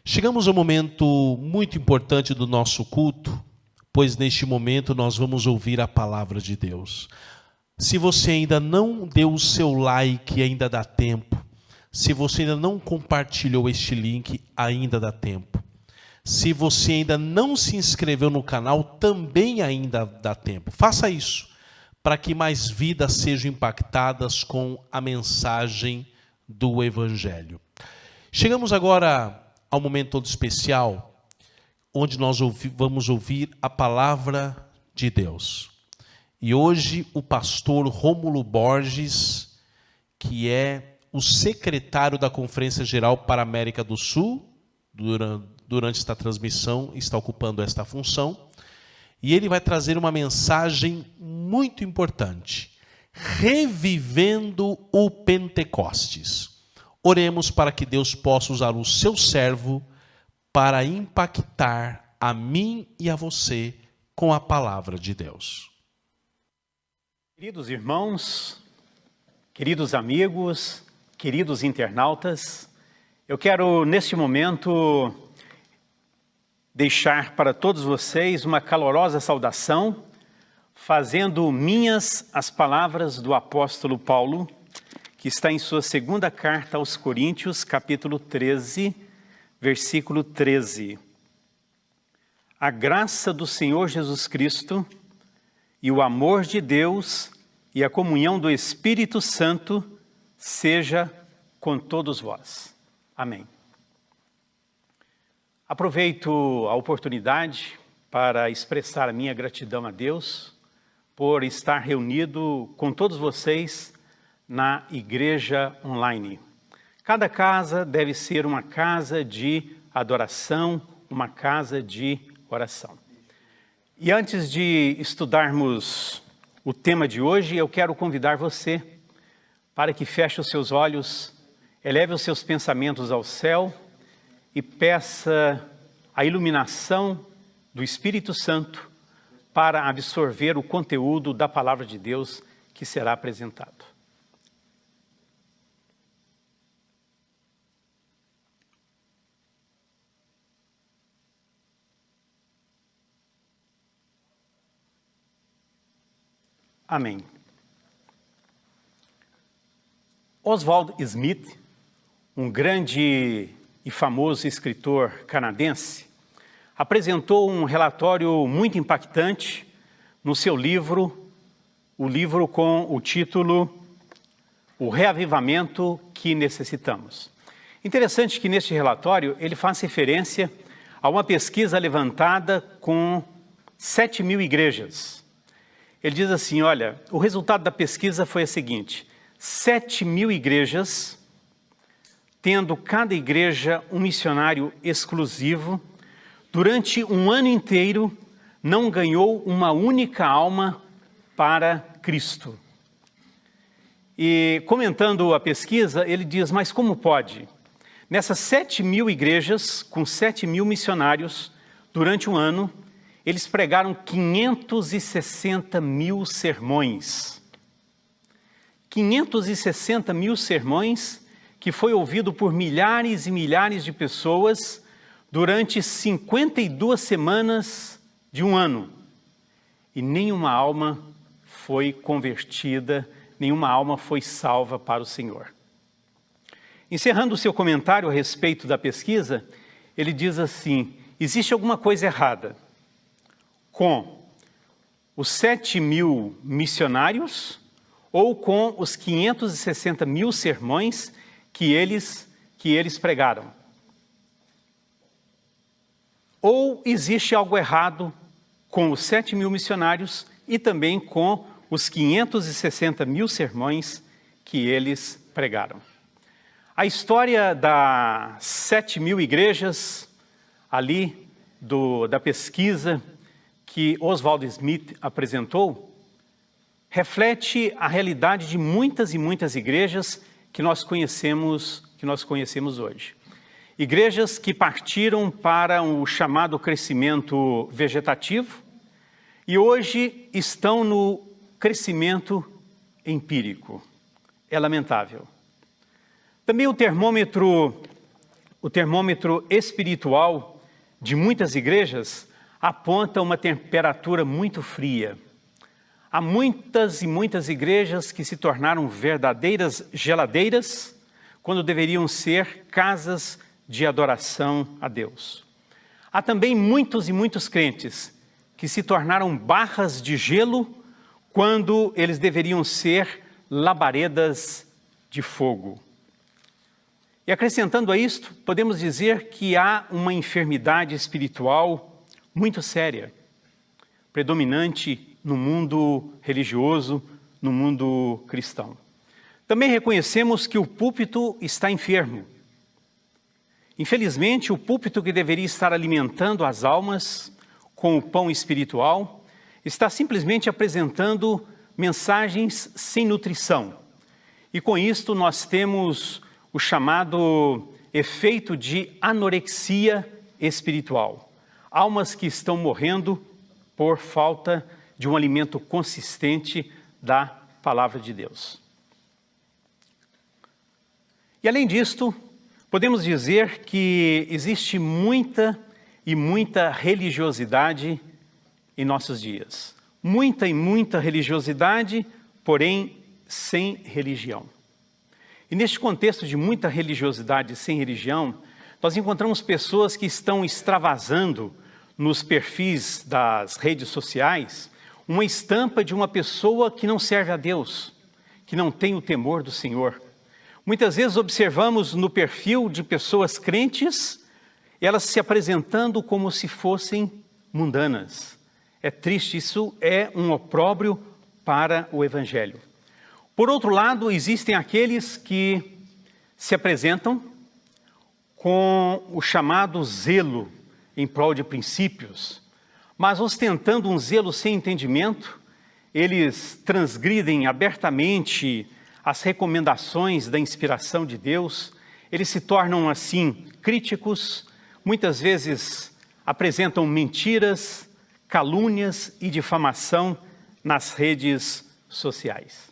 Chegamos ao momento muito importante do nosso culto, pois neste momento nós vamos ouvir a palavra de Deus. Se você ainda não deu o seu like, ainda dá tempo. Se você ainda não compartilhou este link, ainda dá tempo. Se você ainda não se inscreveu no canal, também ainda dá tempo. Faça isso, para que mais vidas sejam impactadas com a mensagem do Evangelho. Chegamos agora ao momento todo especial, onde nós vamos ouvir a palavra de Deus. E hoje o pastor Rômulo Borges, que é o secretário da Conferência Geral para a América do Sul, durante esta transmissão, está ocupando esta função, e ele vai trazer uma mensagem muito importante, revivendo o Pentecostes. Oremos para que Deus possa usar o seu servo para impactar a mim e a você com a palavra de Deus. Queridos irmãos, queridos amigos, queridos internautas, eu quero neste momento deixar para todos vocês uma calorosa saudação, fazendo minhas as palavras do apóstolo Paulo, que está em sua segunda carta aos Coríntios, capítulo 13, versículo 13. A graça do Senhor Jesus Cristo e o amor de Deus e a comunhão do Espírito Santo seja com todos vós. Amém. Aproveito a oportunidade para expressar a minha gratidão a Deus por estar reunido com todos vocês na igreja online. Cada casa deve ser uma casa de adoração, uma casa de oração. E antes de estudarmos o tema de hoje, eu quero convidar você para que feche os seus olhos eleve os seus pensamentos ao céu e peça a iluminação do Espírito Santo para absorver o conteúdo da palavra de Deus que será apresentado. Amém. Oswald Smith, um grande e famoso escritor canadense, apresentou um relatório muito impactante no seu livro, o livro com o título O Reavivamento que Necessitamos. Interessante que neste relatório ele faz referência a uma pesquisa levantada com 7.000 igrejas. Ele diz assim, olha, o resultado da pesquisa foi o seguinte: 7.000 igrejas, tendo cada igreja um missionário exclusivo, durante um ano inteiro não ganhou uma única alma para Cristo. E comentando a pesquisa, ele diz, mas como pode? Nessas 7.000 igrejas, com 7.000 missionários, durante um ano, eles pregaram 560.000 sermões. 560.000 sermões que foi ouvido por milhares e milhares de pessoas durante 52 semanas de um ano. E nenhuma alma foi convertida, nenhuma alma foi salva para o Senhor. Encerrando o seu comentário a respeito da pesquisa, ele diz assim, existe alguma coisa errada com os 7.000 missionários ou com os 560.000 sermões que eles pregaram? Ou existe algo errado com os 7.000 missionários e também com os 560.000 sermões que eles pregaram? A história das 7.000 igrejas ali da pesquisa que Oswald Smith apresentou reflete a realidade de muitas e muitas igrejas que nós conhecemos hoje. Igrejas que partiram para o chamado crescimento vegetativo e hoje estão no crescimento empírico. É lamentável. Também o termômetro espiritual de muitas igrejas aponta uma temperatura muito fria. Há muitas e muitas igrejas que se tornaram verdadeiras geladeiras, quando deveriam ser casas de adoração a Deus. Há também muitos e muitos crentes que se tornaram barras de gelo, quando eles deveriam ser labaredas de fogo. E acrescentando a isto, podemos dizer que há uma enfermidade espiritual muito séria, predominante no mundo religioso, no mundo cristão. Também reconhecemos que o púlpito está enfermo. Infelizmente, o púlpito que deveria estar alimentando as almas com o pão espiritual, está simplesmente apresentando mensagens sem nutrição. E com isto nós temos o chamado efeito de anorexia espiritual. Almas que estão morrendo por falta de um alimento consistente da palavra de Deus. E além disto, podemos dizer que existe muita e muita religiosidade em nossos dias. Muita e muita religiosidade, porém sem religião. E neste contexto de muita religiosidade sem religião, nós encontramos pessoas que estão extravasando nos perfis das redes sociais uma estampa de uma pessoa que não serve a Deus, que não tem o temor do Senhor. Muitas vezes observamos no perfil de pessoas crentes, elas se apresentando como se fossem mundanas. É triste, isso é um opróbrio para o Evangelho. Por outro lado, existem aqueles que se apresentam com o chamado zelo em prol de princípios, mas ostentando um zelo sem entendimento, eles transgridem abertamente as recomendações da inspiração de Deus, eles se tornam assim críticos, muitas vezes apresentam mentiras, calúnias e difamação nas redes sociais.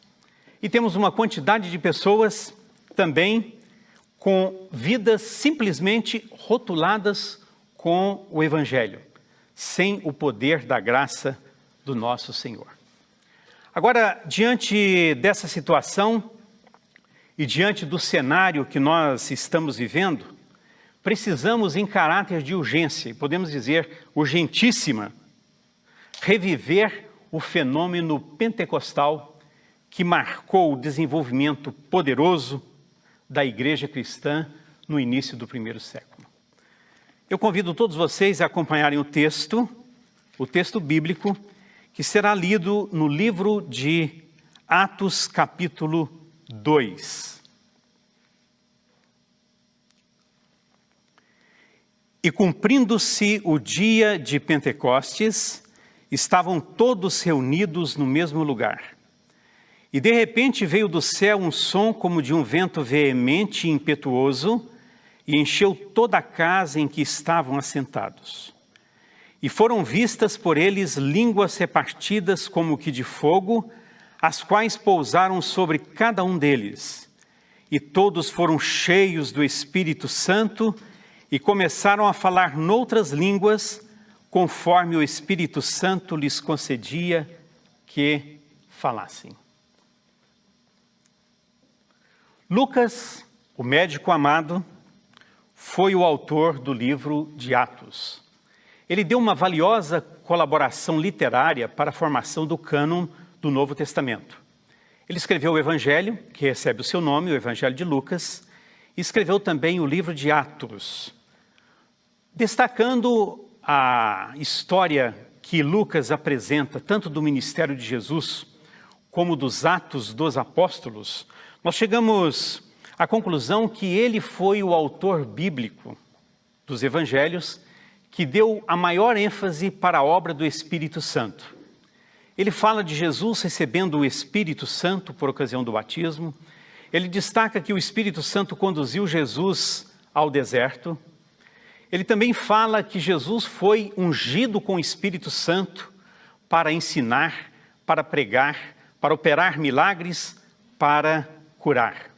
E temos uma quantidade de pessoas também com vidas simplesmente rotuladas com o Evangelho, sem o poder da graça do nosso Senhor. Agora, diante dessa situação e diante do cenário que nós estamos vivendo, precisamos, em caráter de urgência, podemos dizer urgentíssima, reviver o fenômeno pentecostal que marcou o desenvolvimento poderoso da igreja cristã no início do primeiro século. Eu convido todos vocês a acompanharem o texto bíblico, que será lido no livro de Atos, capítulo 2. E cumprindo-se o dia de Pentecostes, estavam todos reunidos no mesmo lugar. E de repente veio do céu um som como de um vento veemente e impetuoso, e encheu toda a casa em que estavam assentados. E foram vistas por eles línguas repartidas como que de fogo, as quais pousaram sobre cada um deles. E todos foram cheios do Espírito Santo e começaram a falar noutras línguas, conforme o Espírito Santo lhes concedia que falassem. Lucas, o médico amado, foi o autor do livro de Atos. Ele deu uma valiosa colaboração literária para a formação do cânon do Novo Testamento. Ele escreveu o Evangelho, que recebe o seu nome, o Evangelho de Lucas, e escreveu também o livro de Atos, destacando a história que Lucas apresenta, tanto do ministério de Jesus, como dos Atos dos Apóstolos. Nós chegamos à conclusão que ele foi o autor bíblico dos evangelhos que deu a maior ênfase para a obra do Espírito Santo. Ele fala de Jesus recebendo o Espírito Santo por ocasião do batismo. Ele destaca que o Espírito Santo conduziu Jesus ao deserto. Ele também fala que Jesus foi ungido com o Espírito Santo para ensinar, para pregar, para operar milagres, para curar.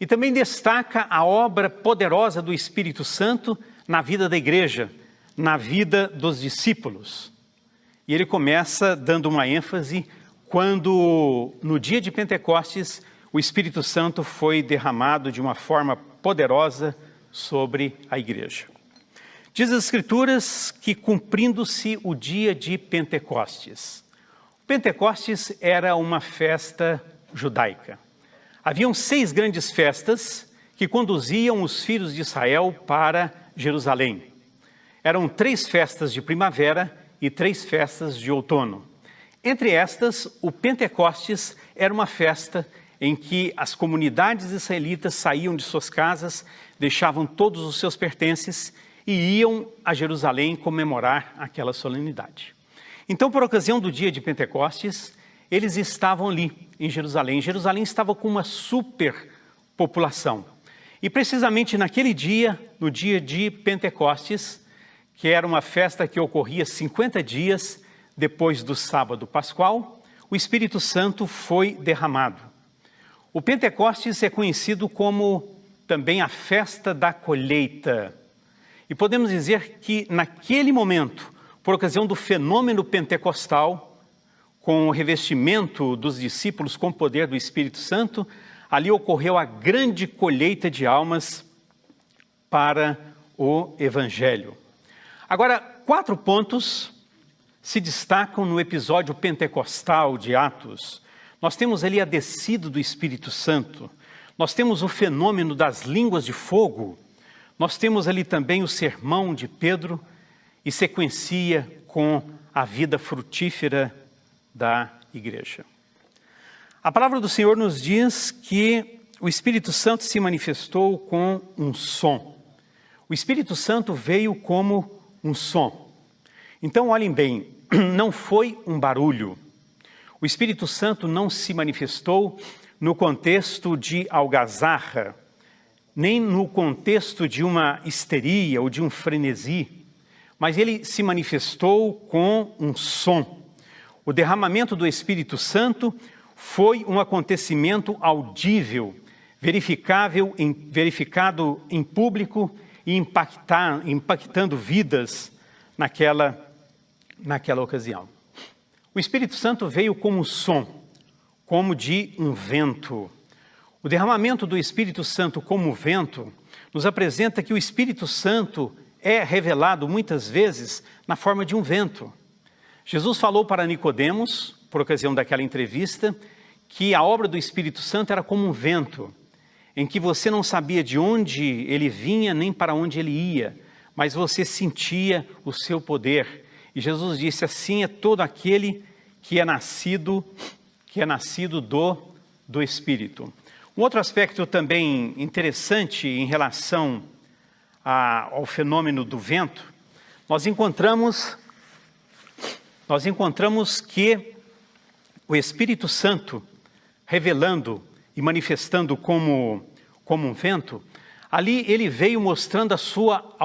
E também destaca a obra poderosa do Espírito Santo na vida da igreja, na vida dos discípulos. E ele começa dando uma ênfase quando, no dia de Pentecostes, o Espírito Santo foi derramado de uma forma poderosa sobre a igreja. Diz as Escrituras que cumprindo-se o dia de Pentecostes. Pentecostes era uma festa judaica. Haviam 6 grandes festas que conduziam os filhos de Israel para Jerusalém. Eram 3 festas de primavera e 3 festas de outono. Entre estas, o Pentecostes era uma festa em que as comunidades israelitas saíam de suas casas, deixavam todos os seus pertences e iam a Jerusalém comemorar aquela solenidade. Então, por ocasião do dia de Pentecostes, eles estavam ali em Jerusalém. Jerusalém estava com uma superpopulação. E precisamente naquele dia, no dia de Pentecostes, que era uma festa que ocorria 50 dias depois do sábado pascual, o Espírito Santo foi derramado. O Pentecostes é conhecido como também a festa da colheita. E podemos dizer que naquele momento, por ocasião do fenômeno pentecostal, com o revestimento dos discípulos com o poder do Espírito Santo, ali ocorreu a grande colheita de almas para o Evangelho. Agora, 4 pontos se destacam no episódio pentecostal de Atos. Nós temos ali a descida do Espírito Santo, nós temos o fenômeno das línguas de fogo, nós temos ali também o sermão de Pedro e sequencia com a vida frutífera da igreja. A palavra do Senhor nos diz que o Espírito Santo se manifestou com um som. O Espírito Santo veio como um som. Então, olhem bem, não foi um barulho. O Espírito Santo não se manifestou no contexto de algazarra, nem no contexto de uma histeria ou de um frenesi, mas ele se manifestou com um som. O derramamento do Espírito Santo foi um acontecimento audível, verificado em público e impactando vidas naquela ocasião. O Espírito Santo veio como som, como de um vento. O derramamento do Espírito Santo como vento nos apresenta que o Espírito Santo é revelado muitas vezes na forma de um vento. Jesus falou para Nicodemos, por ocasião daquela entrevista, que a obra do Espírito Santo era como um vento, em que você não sabia de onde ele vinha nem para onde ele ia, mas você sentia o seu poder. E Jesus disse, assim é todo aquele que é nascido do Espírito. Um outro aspecto também interessante em relação ao fenômeno do vento, nós encontramos que o Espírito Santo, revelando e manifestando como um vento, ali ele veio mostrando a sua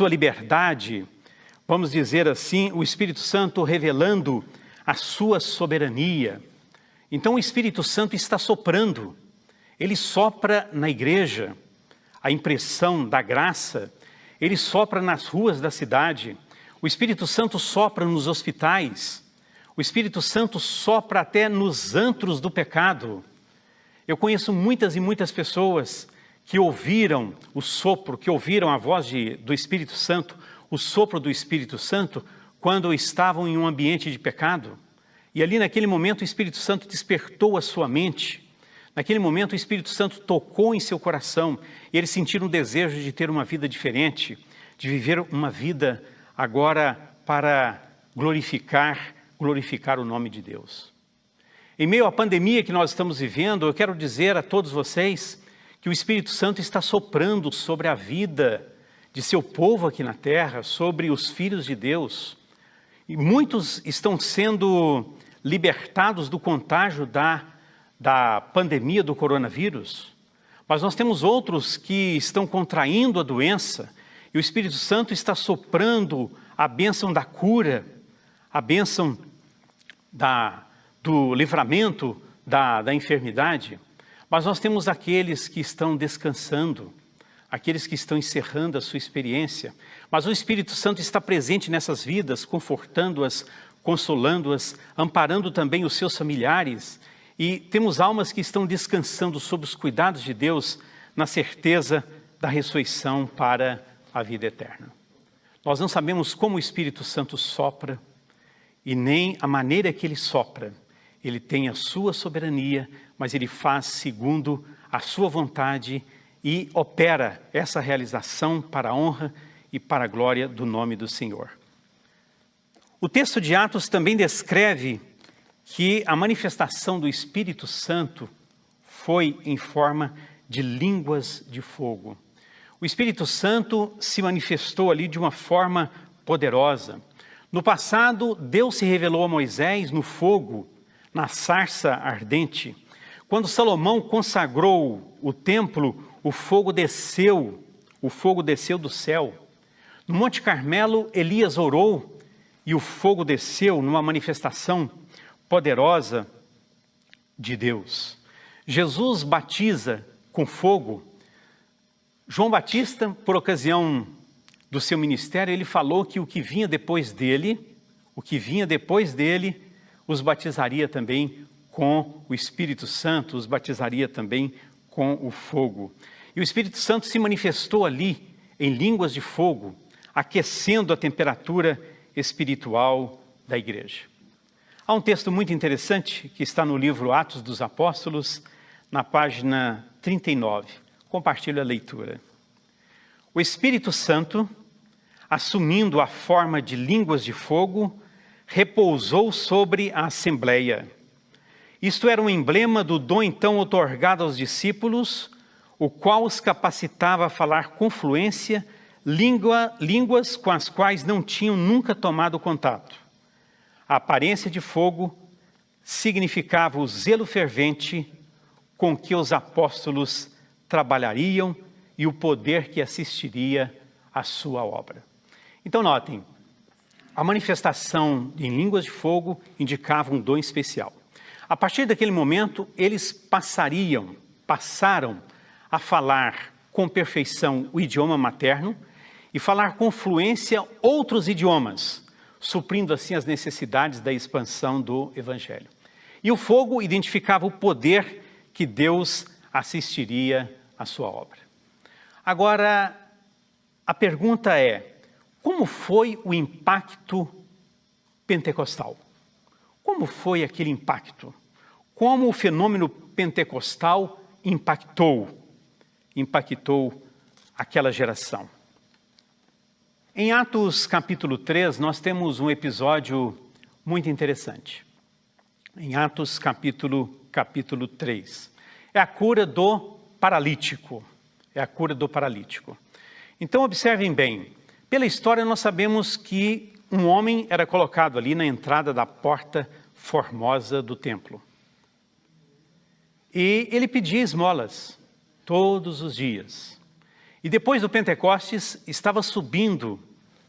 liberdade, vamos dizer assim, o Espírito Santo revelando a sua soberania. Então o Espírito Santo está soprando, ele sopra na igreja, a impressão da graça, ele sopra nas ruas da cidade, o Espírito Santo sopra nos hospitais, o Espírito Santo sopra até nos antros do pecado. Eu conheço muitas e muitas pessoas que ouviram o sopro, que ouviram a voz do Espírito Santo, o sopro do Espírito Santo, quando estavam em um ambiente de pecado. E ali naquele momento o Espírito Santo despertou a sua mente. Naquele momento o Espírito Santo tocou em seu coração. E eles sentiram um desejo de ter uma vida diferente, de viver uma vida agora para glorificar o nome de Deus. Em meio à pandemia que nós estamos vivendo, eu quero dizer a todos vocês que o Espírito Santo está soprando sobre a vida de seu povo aqui na terra, sobre os filhos de Deus. E muitos estão sendo libertados do contágio da pandemia do coronavírus, mas nós temos outros que estão contraindo a doença e o Espírito Santo está soprando a bênção da cura, a bênção do livramento da enfermidade, mas nós temos aqueles que estão descansando, aqueles que estão encerrando a sua experiência, mas o Espírito Santo está presente nessas vidas, confortando-as, consolando-as, amparando também os seus familiares, e temos almas que estão descansando sob os cuidados de Deus, na certeza da ressurreição para a vida eterna. Nós não sabemos como o Espírito Santo sopra, e nem a maneira que ele sopra. Ele tem a sua soberania, mas ele faz segundo a sua vontade e opera essa realização para a honra e para a glória do nome do Senhor. O texto de Atos também descreve que a manifestação do Espírito Santo foi em forma de línguas de fogo. O Espírito Santo se manifestou ali de uma forma poderosa. No passado, Deus se revelou a Moisés no fogo, na sarça ardente. Quando Salomão consagrou o templo, o fogo desceu do céu. No Monte Carmelo, Elias orou e o fogo desceu numa manifestação poderosa de Deus. Jesus batiza com fogo. João Batista, por ocasião do seu ministério, ele falou que o que vinha depois dele, os batizaria também com o Espírito Santo, os batizaria também com o fogo. E o Espírito Santo se manifestou ali em línguas de fogo, aquecendo a temperatura espiritual da igreja. Há um texto muito interessante que está no livro Atos dos Apóstolos, na página 39. Compartilho a leitura. O Espírito Santo, assumindo a forma de línguas de fogo, repousou sobre a Assembleia. Isto era um emblema do dom então otorgado aos discípulos, o qual os capacitava a falar com fluência línguas com as quais não tinham nunca tomado contato. A aparência de fogo significava o zelo fervente com que os apóstolos trabalhariam e o poder que assistiria à sua obra. Então notem, a manifestação em línguas de fogo indicava um dom especial. A partir daquele momento, eles passaram a falar com perfeição o idioma materno e falar com fluência outros idiomas, suprindo assim as necessidades da expansão do Evangelho. E o fogo identificava o poder que Deus assistiria à sua obra. Agora, a pergunta é, como foi o impacto pentecostal? Como foi aquele impacto? Como o fenômeno pentecostal impactou aquela geração? Em Atos capítulo 3, nós temos um episódio muito interessante. Em Atos capítulo 3. É a cura do paralítico. Então, observem bem. Pela história, nós sabemos que um homem era colocado ali na entrada da porta formosa do templo. E ele pedia esmolas todos os dias. E depois do Pentecostes, estava subindo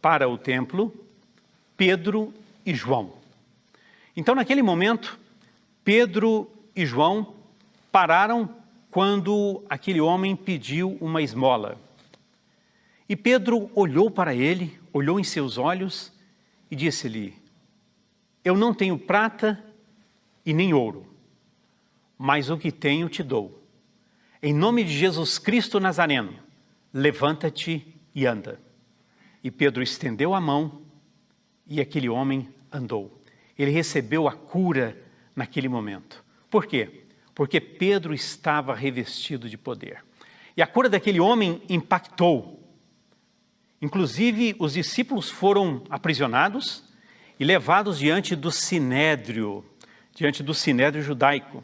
para o templo Pedro e João. Então, naquele momento, Pedro e João pararam quando aquele homem pediu uma esmola. E Pedro olhou para ele, olhou em seus olhos e disse-lhe: eu não tenho prata e nem ouro, mas o que tenho te dou. Em nome de Jesus Cristo Nazareno, levanta-te e anda. E Pedro estendeu a mão e aquele homem andou. Ele recebeu a cura naquele momento. Por quê? Porque Pedro estava revestido de poder. E a cura daquele homem impactou. Inclusive, os discípulos foram aprisionados e levados diante do sinédrio judaico.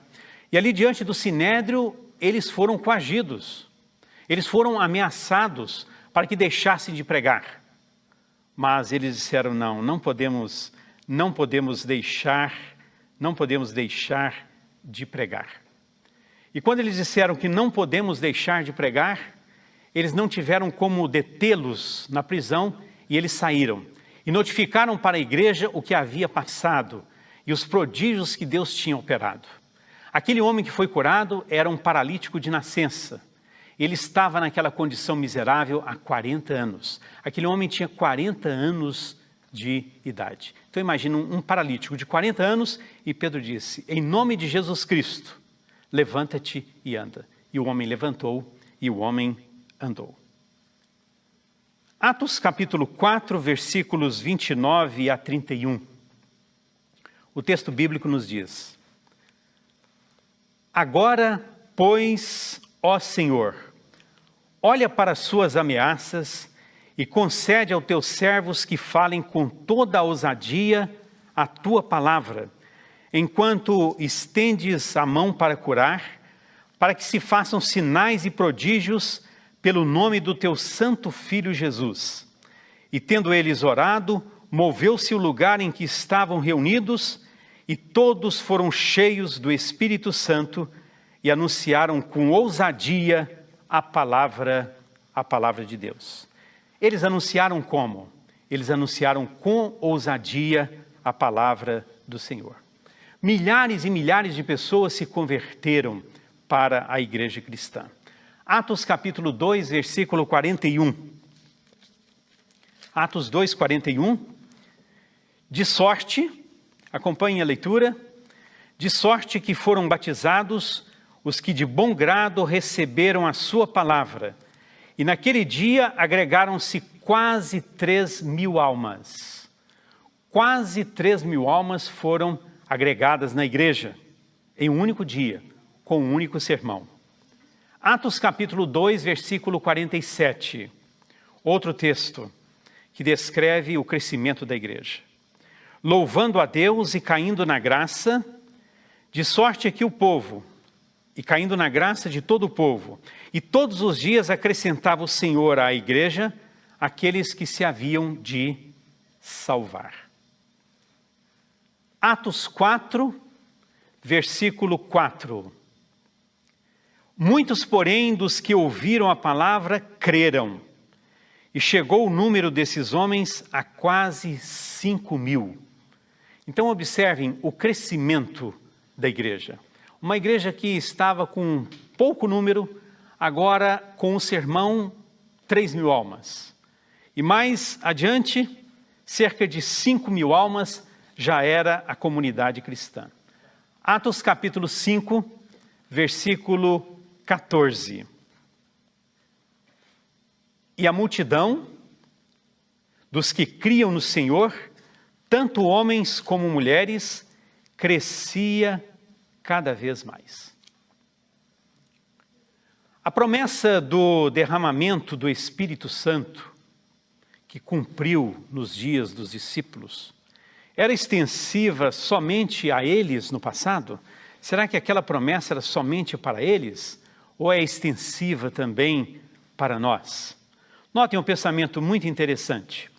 E ali diante do sinédrio, eles foram coagidos, eles foram ameaçados para que deixassem de pregar. Mas eles disseram, não podemos deixar de pregar. E quando eles disseram que não podemos deixar de pregar, eles não tiveram como detê-los na prisão e eles saíram. E notificaram para a igreja o que havia passado e os prodígios que Deus tinha operado. Aquele homem que foi curado era um paralítico de nascença. Ele estava naquela condição miserável há 40 anos. Aquele homem tinha 40 anos de idade. Então imagina um paralítico de 40 anos e Pedro disse, em nome de Jesus Cristo, levanta-te e anda. E o homem levantou e o homem andou. Atos capítulo 4, versículos 29 a 31. O texto bíblico nos diz: agora, pois, ó Senhor, olha para as suas ameaças e concede aos teus servos que falem com toda a ousadia a tua palavra, enquanto estendes a mão para curar, para que se façam sinais e prodígios pelo nome do teu santo Filho Jesus. E tendo eles orado, moveu-se o lugar em que estavam reunidos, e todos foram cheios do Espírito Santo e anunciaram com ousadia a palavra de Deus. Eles anunciaram como? Eles anunciaram com ousadia a palavra do Senhor. Milhares e milhares de pessoas se converteram para a igreja cristã. Atos capítulo 2, versículo 41. Atos 2, 41. De sorte, acompanhem a leitura, de sorte que foram batizados os que de bom grado receberam a sua palavra. E naquele dia agregaram-se quase 3.000 almas. Quase 3.000 almas foram agregadas na igreja, em um único dia, com um único sermão. Atos capítulo 2, versículo 47. Outro texto que descreve o crescimento da igreja. Louvando a Deus e caindo na graça, de sorte que o povo, e caindo na graça de todo o povo, e todos os dias acrescentava o Senhor à igreja aqueles que se haviam de salvar. Atos 4, versículo 4. Muitos, porém, dos que ouviram a palavra, creram. E chegou o número desses homens a quase 5.000. Então, observem o crescimento da igreja. Uma igreja que estava com pouco número, agora com o sermão, 3.000 almas. E mais adiante, cerca de 5.000 almas já era a comunidade cristã. Atos capítulo 5, versículo 14. E a multidão dos que criam no Senhor, tanto homens como mulheres, crescia cada vez mais. A promessa do derramamento do Espírito Santo, que cumpriu nos dias dos discípulos, era extensiva somente a eles no passado? Será que aquela promessa era somente para eles? Ou é extensiva também para nós? Notem um pensamento muito interessante.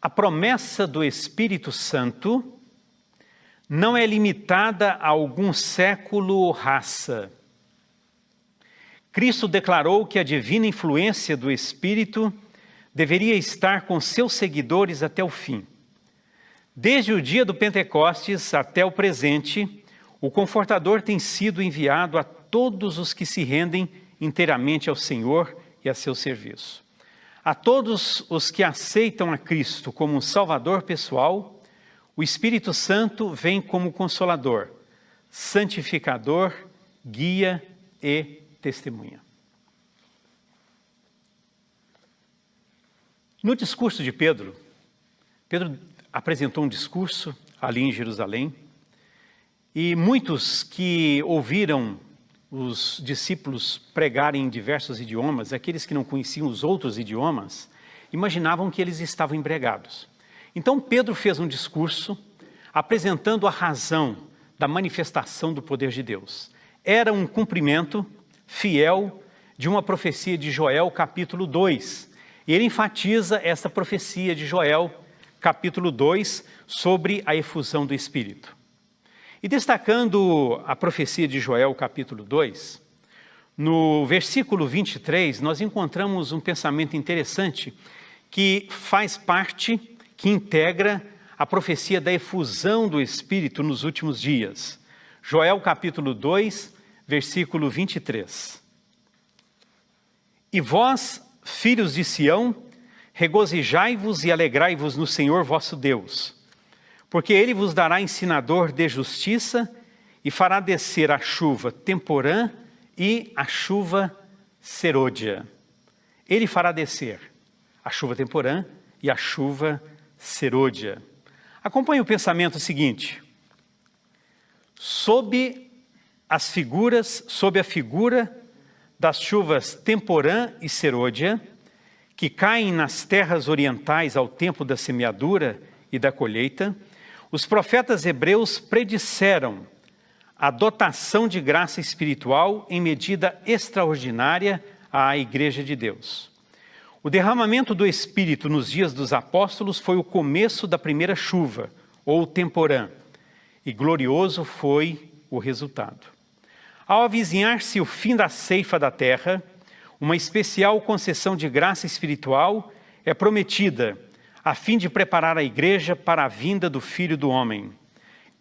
A promessa do Espírito Santo não é limitada a algum século ou raça. Cristo declarou que a divina influência do Espírito deveria estar com seus seguidores até o fim. Desde o dia do Pentecostes até o presente, o Confortador tem sido enviado a todos os que se rendem inteiramente ao Senhor e a seu serviço. A todos os que aceitam a Cristo como um Salvador pessoal, o Espírito Santo vem como Consolador, santificador, guia e testemunha. No discurso de Pedro apresentou um discurso ali em Jerusalém, e muitos que ouviram os discípulos pregarem em diversos idiomas, aqueles que não conheciam os outros idiomas, imaginavam que eles estavam embriagados. Então Pedro fez um discurso apresentando a razão da manifestação do poder de Deus. Era um cumprimento fiel de uma profecia de Joel, capítulo 2. E ele enfatiza essa profecia de Joel, capítulo 2, sobre a efusão do Espírito. E destacando a profecia de Joel, capítulo 2, no versículo 23, nós encontramos um pensamento interessante que faz parte, que integra a profecia da efusão do Espírito nos últimos dias. Joel, capítulo 2, versículo 23. E vós, filhos de Sião, regozijai-vos e alegrai-vos no Senhor vosso Deus, porque ele vos dará ensinador de justiça e fará descer a chuva temporã e a chuva serôdia. Ele fará descer a chuva temporã e a chuva serôdia. Acompanhe o pensamento seguinte. Sob a figura das chuvas temporã e serôdia, que caem nas terras orientais ao tempo da semeadura e da colheita, os profetas hebreus predisseram a dotação de graça espiritual em medida extraordinária à Igreja de Deus. O derramamento do Espírito nos dias dos apóstolos foi o começo da primeira chuva, ou temporã, e glorioso foi o resultado. Ao avizinhar-se o fim da ceifa da terra, uma especial concessão de graça espiritual é prometida, a fim de preparar a igreja para a vinda do Filho do Homem.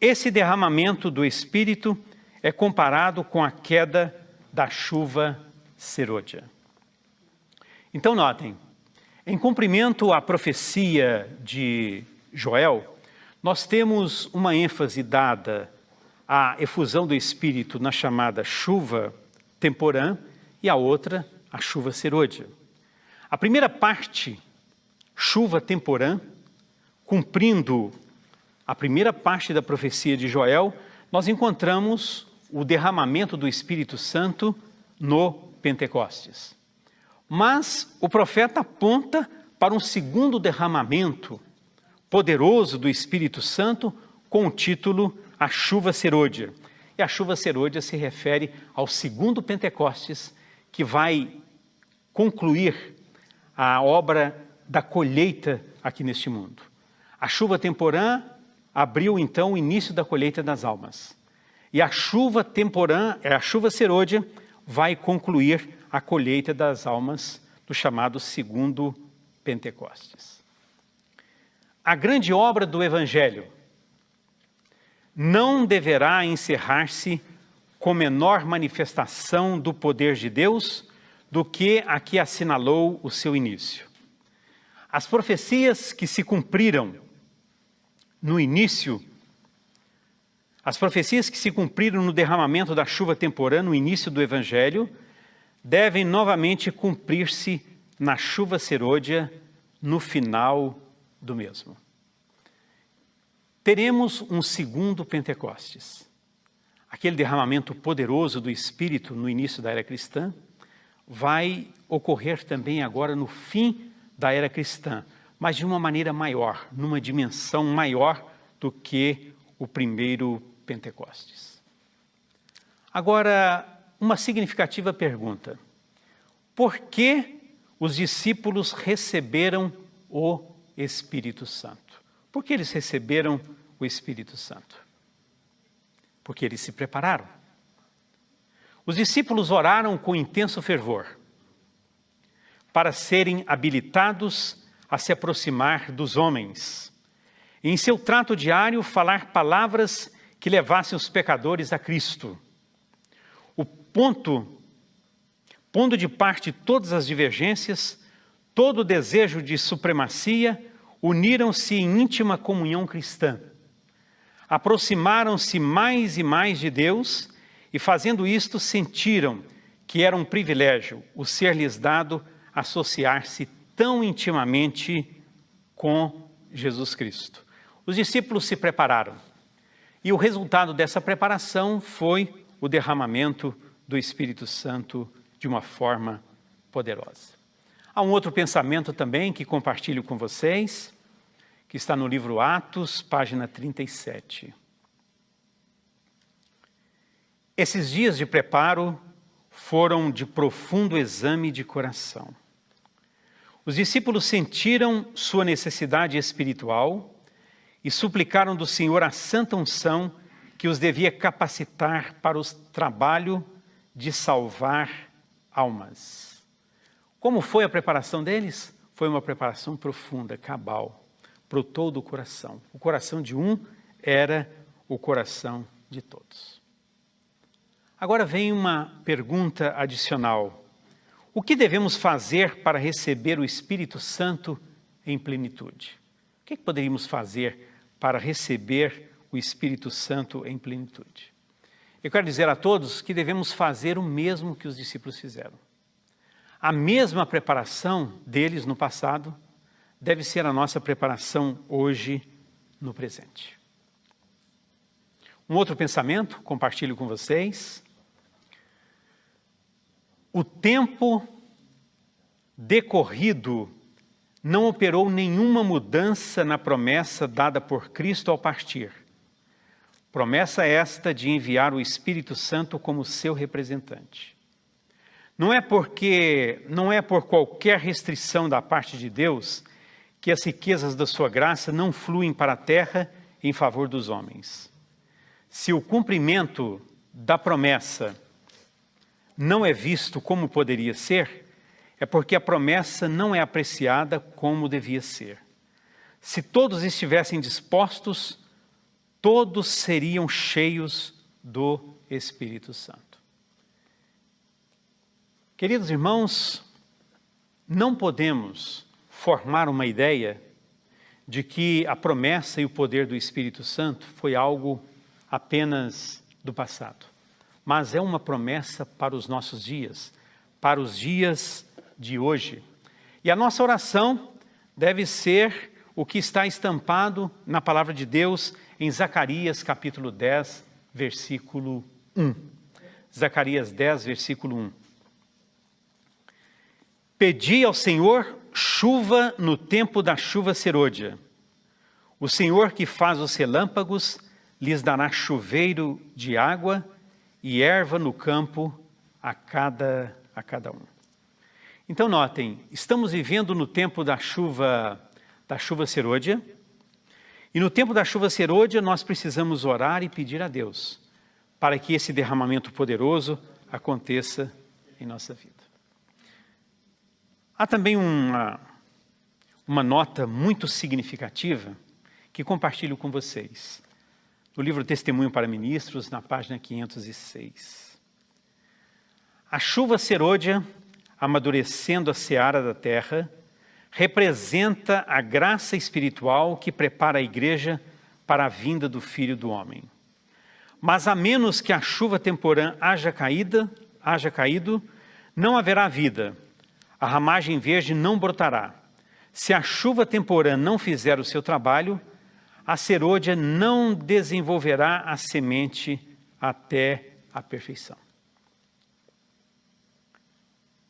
Esse derramamento do Espírito é comparado com a queda da chuva serôdia. Então notem, em cumprimento à profecia de Joel, nós temos uma ênfase dada à efusão do Espírito na chamada chuva temporã e a outra, a chuva serôdia. A primeira parte, chuva temporã, cumprindo a primeira parte da profecia de Joel, nós encontramos o derramamento do Espírito Santo no Pentecostes. Mas o profeta aponta para um segundo derramamento poderoso do Espírito Santo com o título A Chuva Serôdia. E a chuva serôdia se refere ao segundo Pentecostes, que vai concluir a obra da colheita aqui neste mundo. A chuva temporã abriu então o início da colheita das almas. E a chuva temporã, a chuva serôdia, vai concluir a colheita das almas do chamado segundo Pentecostes. A grande obra do Evangelho não deverá encerrar-se com menor manifestação do poder de Deus do que a que assinalou o seu início. As profecias que se cumpriram no início, as profecias que se cumpriram no derramamento da chuva temporã no início do Evangelho, devem novamente cumprir-se na chuva serôdia no final do mesmo. Teremos um segundo Pentecostes. Aquele derramamento poderoso do Espírito no início da era cristã vai ocorrer também agora no fim da era cristã, mas de uma maneira maior, numa dimensão maior do que o primeiro Pentecostes. Agora, uma significativa pergunta. Por que os discípulos receberam o Espírito Santo? Por que eles receberam o Espírito Santo? Porque eles se prepararam. Os discípulos oraram com intenso fervor para serem habilitados a se aproximar dos homens. E em seu trato diário, falar palavras que levassem os pecadores a Cristo. Pondo de parte todas as divergências, todo o desejo de supremacia, uniram-se em íntima comunhão cristã. Aproximaram-se mais e mais de Deus e, fazendo isto, sentiram que era um privilégio o ser-lhes dado associar-se tão intimamente com Jesus Cristo. Os discípulos se prepararam e o resultado dessa preparação foi o derramamento do Espírito Santo de uma forma poderosa. Há um outro pensamento também que compartilho com vocês, que está no livro Atos, página 37. Esses dias de preparo foram de profundo exame de coração. Os discípulos sentiram sua necessidade espiritual e suplicaram do Senhor a santa unção que os devia capacitar para o trabalho de salvar almas. Como foi a preparação deles? Foi uma preparação profunda, cabal, brotou do coração. O coração de um era o coração de todos. Agora vem uma pergunta adicional. O que devemos fazer para receber o Espírito Santo em plenitude? O que poderíamos fazer para receber o Espírito Santo em plenitude? Eu quero dizer a todos que devemos fazer o mesmo que os discípulos fizeram. A mesma preparação deles no passado deve ser a nossa preparação hoje no presente. Um outro pensamento, compartilho com vocês. O tempo decorrido não operou nenhuma mudança na promessa dada por Cristo ao partir. Promessa esta de enviar o Espírito Santo como seu representante. Não é por qualquer restrição da parte de Deus que as riquezas da sua graça não fluem para a terra em favor dos homens. Se o cumprimento da promessa não é visto como poderia ser, é porque a promessa não é apreciada como devia ser. Se todos estivessem dispostos, todos seriam cheios do Espírito Santo. Queridos irmãos, não podemos formar uma ideia de que a promessa e o poder do Espírito Santo foi algo apenas do passado, mas é uma promessa para os nossos dias, para os dias de hoje. E a nossa oração deve ser o que está estampado na palavra de Deus em Zacarias capítulo 10, versículo 1. Zacarias 10, versículo 1. Pedi ao Senhor chuva no tempo da chuva serôdia. O Senhor que faz os relâmpagos lhes dará chuveiro de água e erva no campo a cada um. Então notem, estamos vivendo no tempo da chuva serôdia, E no tempo da chuva serôdia, nós precisamos orar e pedir a Deus para que esse derramamento poderoso aconteça em nossa vida. Há também uma nota muito significativa que compartilho com vocês. No livro Testemunho para Ministros, na página 506. A chuva serôdia, amadurecendo a seara da terra, representa a graça espiritual que prepara a igreja para a vinda do Filho do Homem. Mas a menos que a chuva temporã haja caído, não haverá vida. A ramagem verde não brotará. Se a chuva temporã não fizer o seu trabalho, a serôdia não desenvolverá a semente até a perfeição.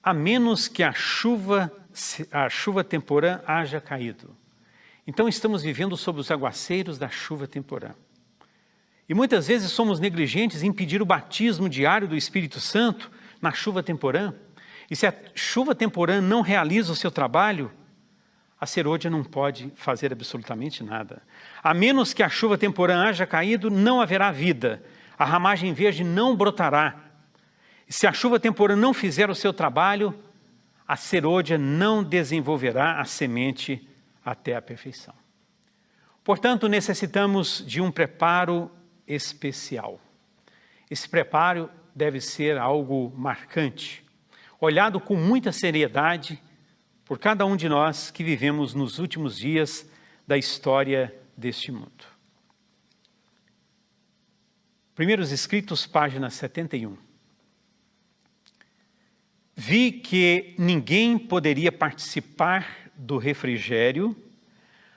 A menos que a chuva temporã haja caído. Então estamos vivendo sob os aguaceiros da chuva temporã. E muitas vezes somos negligentes em pedir o batismo diário do Espírito Santo na chuva temporã. E se a chuva temporã não realiza o seu trabalho, a serôdia não pode fazer absolutamente nada. A menos que a chuva temporã haja caído, não haverá vida. A ramagem verde não brotará. E se a chuva temporã não fizer o seu trabalho, a serôdia não desenvolverá a semente até a perfeição. Portanto, necessitamos de um preparo especial. Esse preparo deve ser algo marcante, olhado com muita seriedade por cada um de nós que vivemos nos últimos dias da história deste mundo. Primeiros Escritos, página 71. Vi que ninguém poderia participar do refrigério,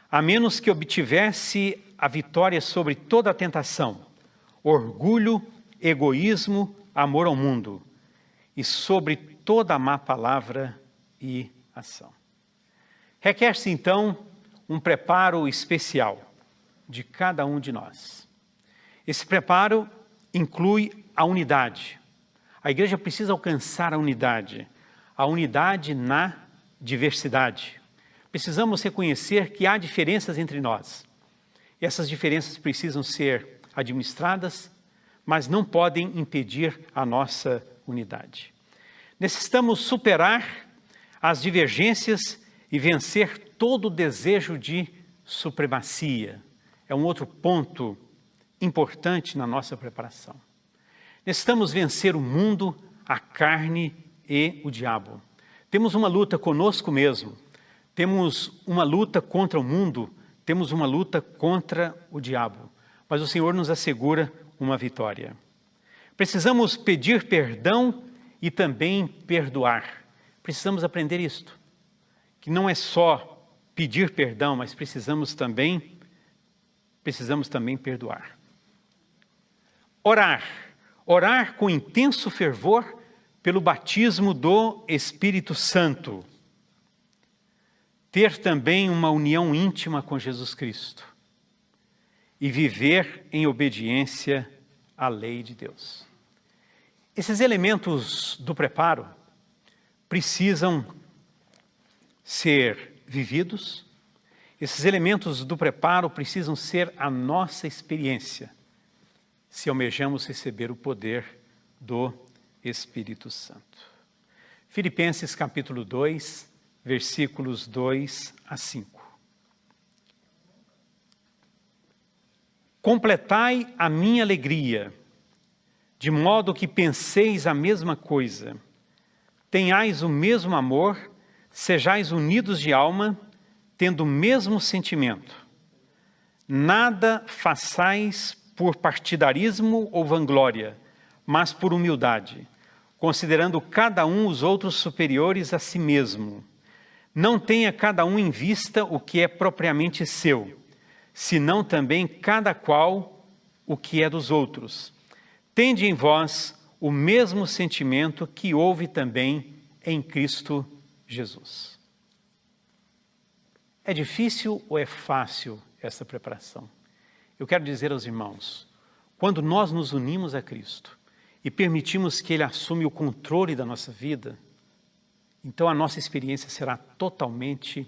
a menos que obtivesse a vitória sobre toda a tentação, orgulho, egoísmo, amor ao mundo, e sobre toda a má palavra e ação. Requer-se, então, um preparo especial de cada um de nós. Esse preparo inclui a unidade. A igreja precisa alcançar a unidade na diversidade. Precisamos reconhecer que há diferenças entre nós. E essas diferenças precisam ser administradas, mas não podem impedir a nossa unidade. Necessitamos superar as divergências e vencer todo o desejo de supremacia. É um outro ponto importante na nossa preparação. Necessitamos vencer o mundo, a carne e o diabo. Temos uma luta conosco mesmo, temos uma luta contra o mundo, temos uma luta contra o diabo, mas o Senhor nos assegura uma vitória. Precisamos pedir perdão e também perdoar. Precisamos aprender isto, que não é só pedir perdão, mas precisamos também perdoar. Orar com intenso fervor pelo batismo do Espírito Santo. Ter também uma união íntima com Jesus Cristo. E viver em obediência à lei de Deus. Esses elementos do preparo precisam ser vividos. Esses elementos do preparo precisam ser a nossa experiência, se almejamos receber o poder do Espírito Santo. Filipenses capítulo 2, versículos 2 a 5. Completai a minha alegria, de modo que penseis a mesma coisa, tenhais o mesmo amor, sejais unidos de alma, tendo o mesmo sentimento. Nada façais por partidarismo ou vanglória, mas por humildade, considerando cada um os outros superiores a si mesmo. Não tenha cada um em vista o que é propriamente seu, senão também cada qual o que é dos outros. Tende em vós o mesmo sentimento que houve também em Cristo Jesus. É difícil ou é fácil essa preparação? Eu quero dizer aos irmãos, quando nós nos unimos a Cristo e permitimos que Ele assume o controle da nossa vida, então a nossa experiência será totalmente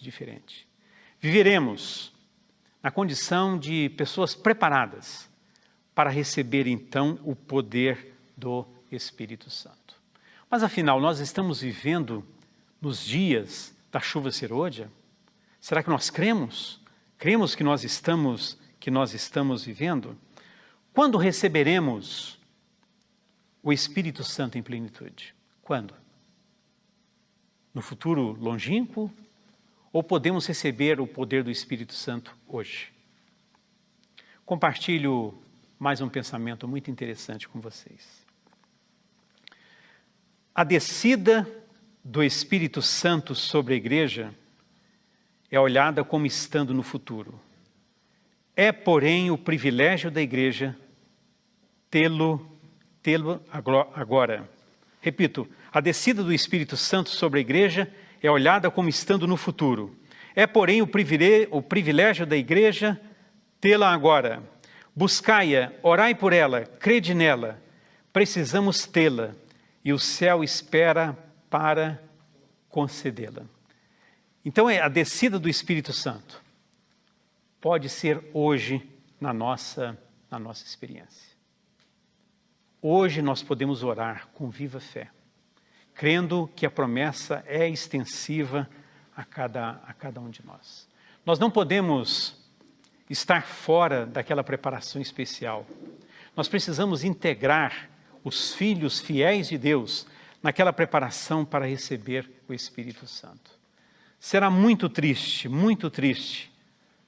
diferente. Viveremos na condição de pessoas preparadas para receber então o poder do Espírito Santo. Mas afinal, nós estamos vivendo nos dias da chuva serôdia? Será que nós cremos? Cremos que nós estamos vivendo? Quando receberemos o Espírito Santo em plenitude? Quando? No futuro longínquo? Ou podemos receber o poder do Espírito Santo hoje? Compartilho mais um pensamento muito interessante com vocês. A descida do Espírito Santo sobre a igreja é olhada como estando no futuro. É, porém, o privilégio da igreja tê-lo agora. Repito, a descida do Espírito Santo sobre a igreja é olhada como estando no futuro. É, porém, o privilégio da igreja tê-la agora. Buscai-a, orai por ela, crede nela. Precisamos tê-la e o céu espera para concedê-la. Então, a descida do Espírito Santo pode ser hoje na nossa experiência. Hoje nós podemos orar com viva fé, crendo que a promessa é extensiva a cada um de nós. Nós não podemos estar fora daquela preparação especial. Nós precisamos integrar os filhos fiéis de Deus naquela preparação para receber o Espírito Santo. Será muito triste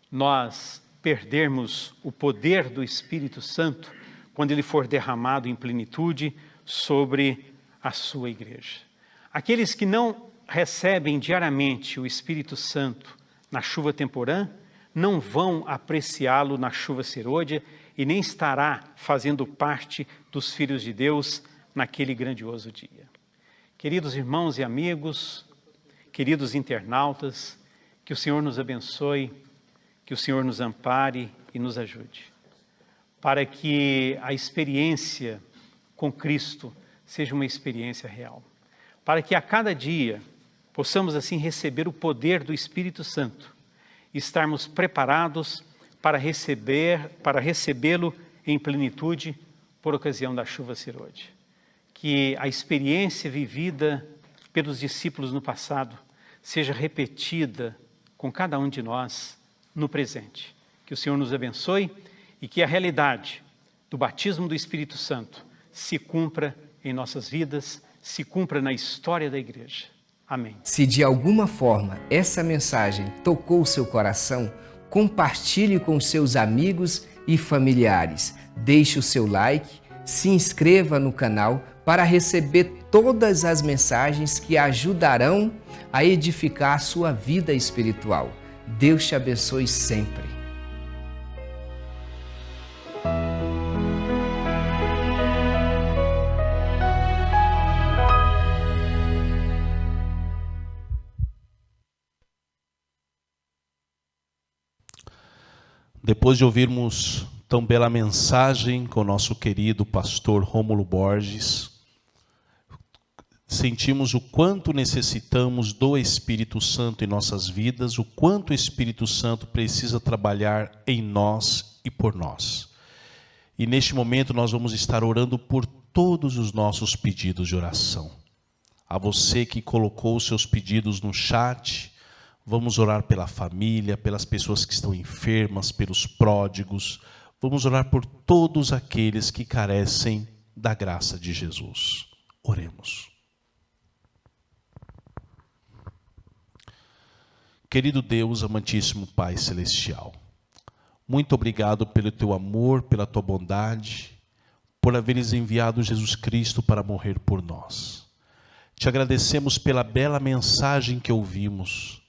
nós perdermos o poder do Espírito Santo quando ele for derramado em plenitude sobre a sua igreja. Aqueles que não recebem diariamente o Espírito Santo na chuva temporã, não vão apreciá-lo na chuva serôdia e nem estará fazendo parte dos filhos de Deus naquele grandioso dia. Queridos irmãos e amigos, queridos internautas, que o Senhor nos abençoe, que o Senhor nos ampare e nos ajude, para que a experiência com Cristo seja uma experiência real, para que a cada dia possamos assim receber o poder do Espírito Santo e estarmos preparados para recebê-lo em plenitude por ocasião da chuva serôdia. Que a experiência vivida pelos discípulos no passado seja repetida com cada um de nós no presente. Que o Senhor nos abençoe e que a realidade do batismo do Espírito Santo se cumpra em nossas vidas, se cumpra na história da igreja. Amém. Se de alguma forma essa mensagem tocou o seu coração, compartilhe com seus amigos e familiares. Deixe o seu like, se inscreva no canal para receber todas as mensagens que ajudarão a edificar a sua vida espiritual. Deus te abençoe sempre. Depois de ouvirmos tão bela mensagem com o nosso querido pastor Rômulo Borges, sentimos o quanto necessitamos do Espírito Santo em nossas vidas, o quanto o Espírito Santo precisa trabalhar em nós e por nós. E neste momento nós vamos estar orando por todos os nossos pedidos de oração. A você que colocou os seus pedidos no chat, vamos orar pela família, pelas pessoas que estão enfermas, pelos pródigos. Vamos orar por todos aqueles que carecem da graça de Jesus. Oremos. Querido Deus, amantíssimo Pai Celestial, muito obrigado pelo Teu amor, pela Tua bondade, por haveres enviado Jesus Cristo para morrer por nós. Te agradecemos pela bela mensagem que ouvimos,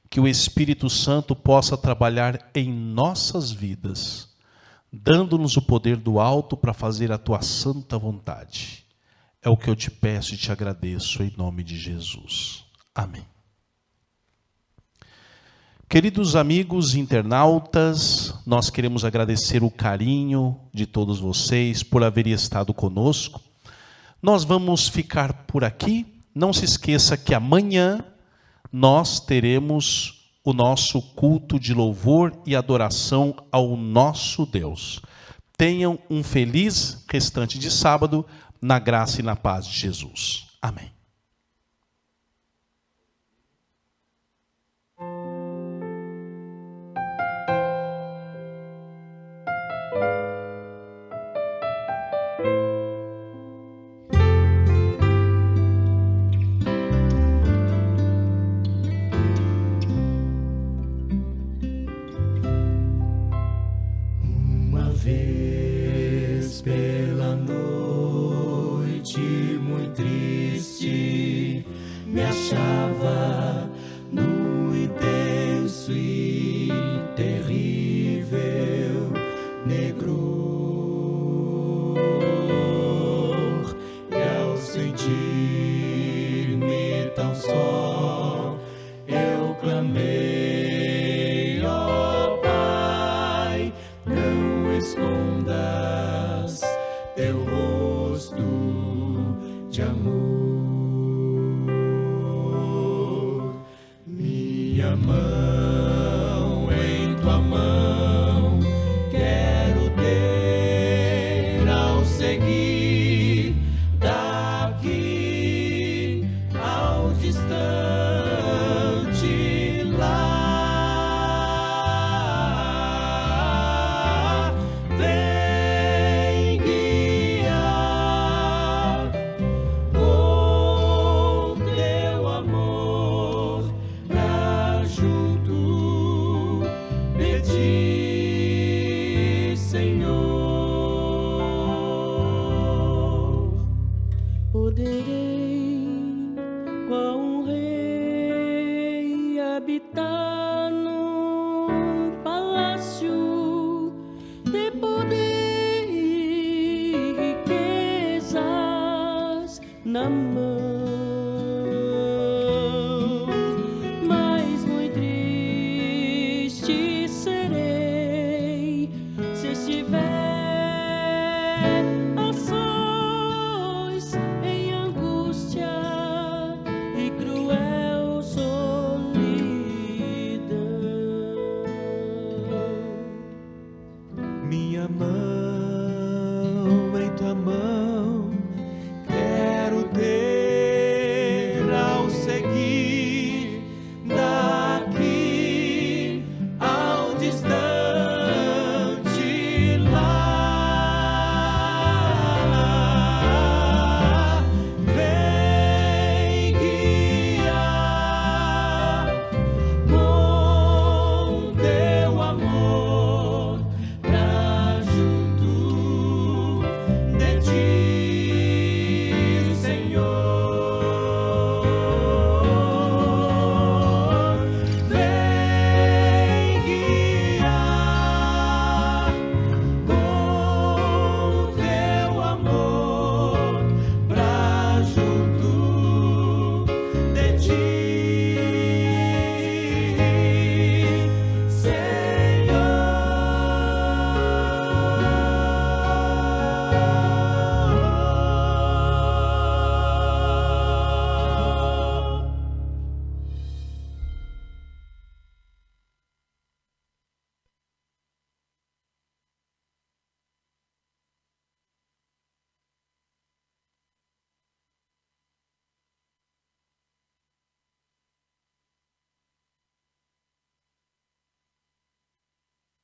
que o Espírito Santo possa trabalhar em nossas vidas, dando-nos o poder do alto para fazer a Tua santa vontade. É o que eu te peço e te agradeço em nome de Jesus. Amém. Queridos amigos internautas, nós queremos agradecer o carinho de todos vocês por haverem estado conosco. Nós vamos ficar por aqui. Não se esqueça que amanhã nós teremos o nosso culto de louvor e adoração ao nosso Deus. Tenham um feliz restante de sábado, na graça e na paz de Jesus. Amém. Uma vez pela noite muito triste, me achava no intenso e terrível negror. E ao sentir-me tão só, eu clamei: ó Pai, não escondas teu rosto de amor. Minha mão em tua mão quero ter ao seguir daqui ao distante lá. Vem guiar com teu amor pra junto de ti, Senhor. Poderei, qual um rei, habitar num palácio de poder e riquezas na mão. Mas muito triste serei se estiver a sós em angústia e cruz.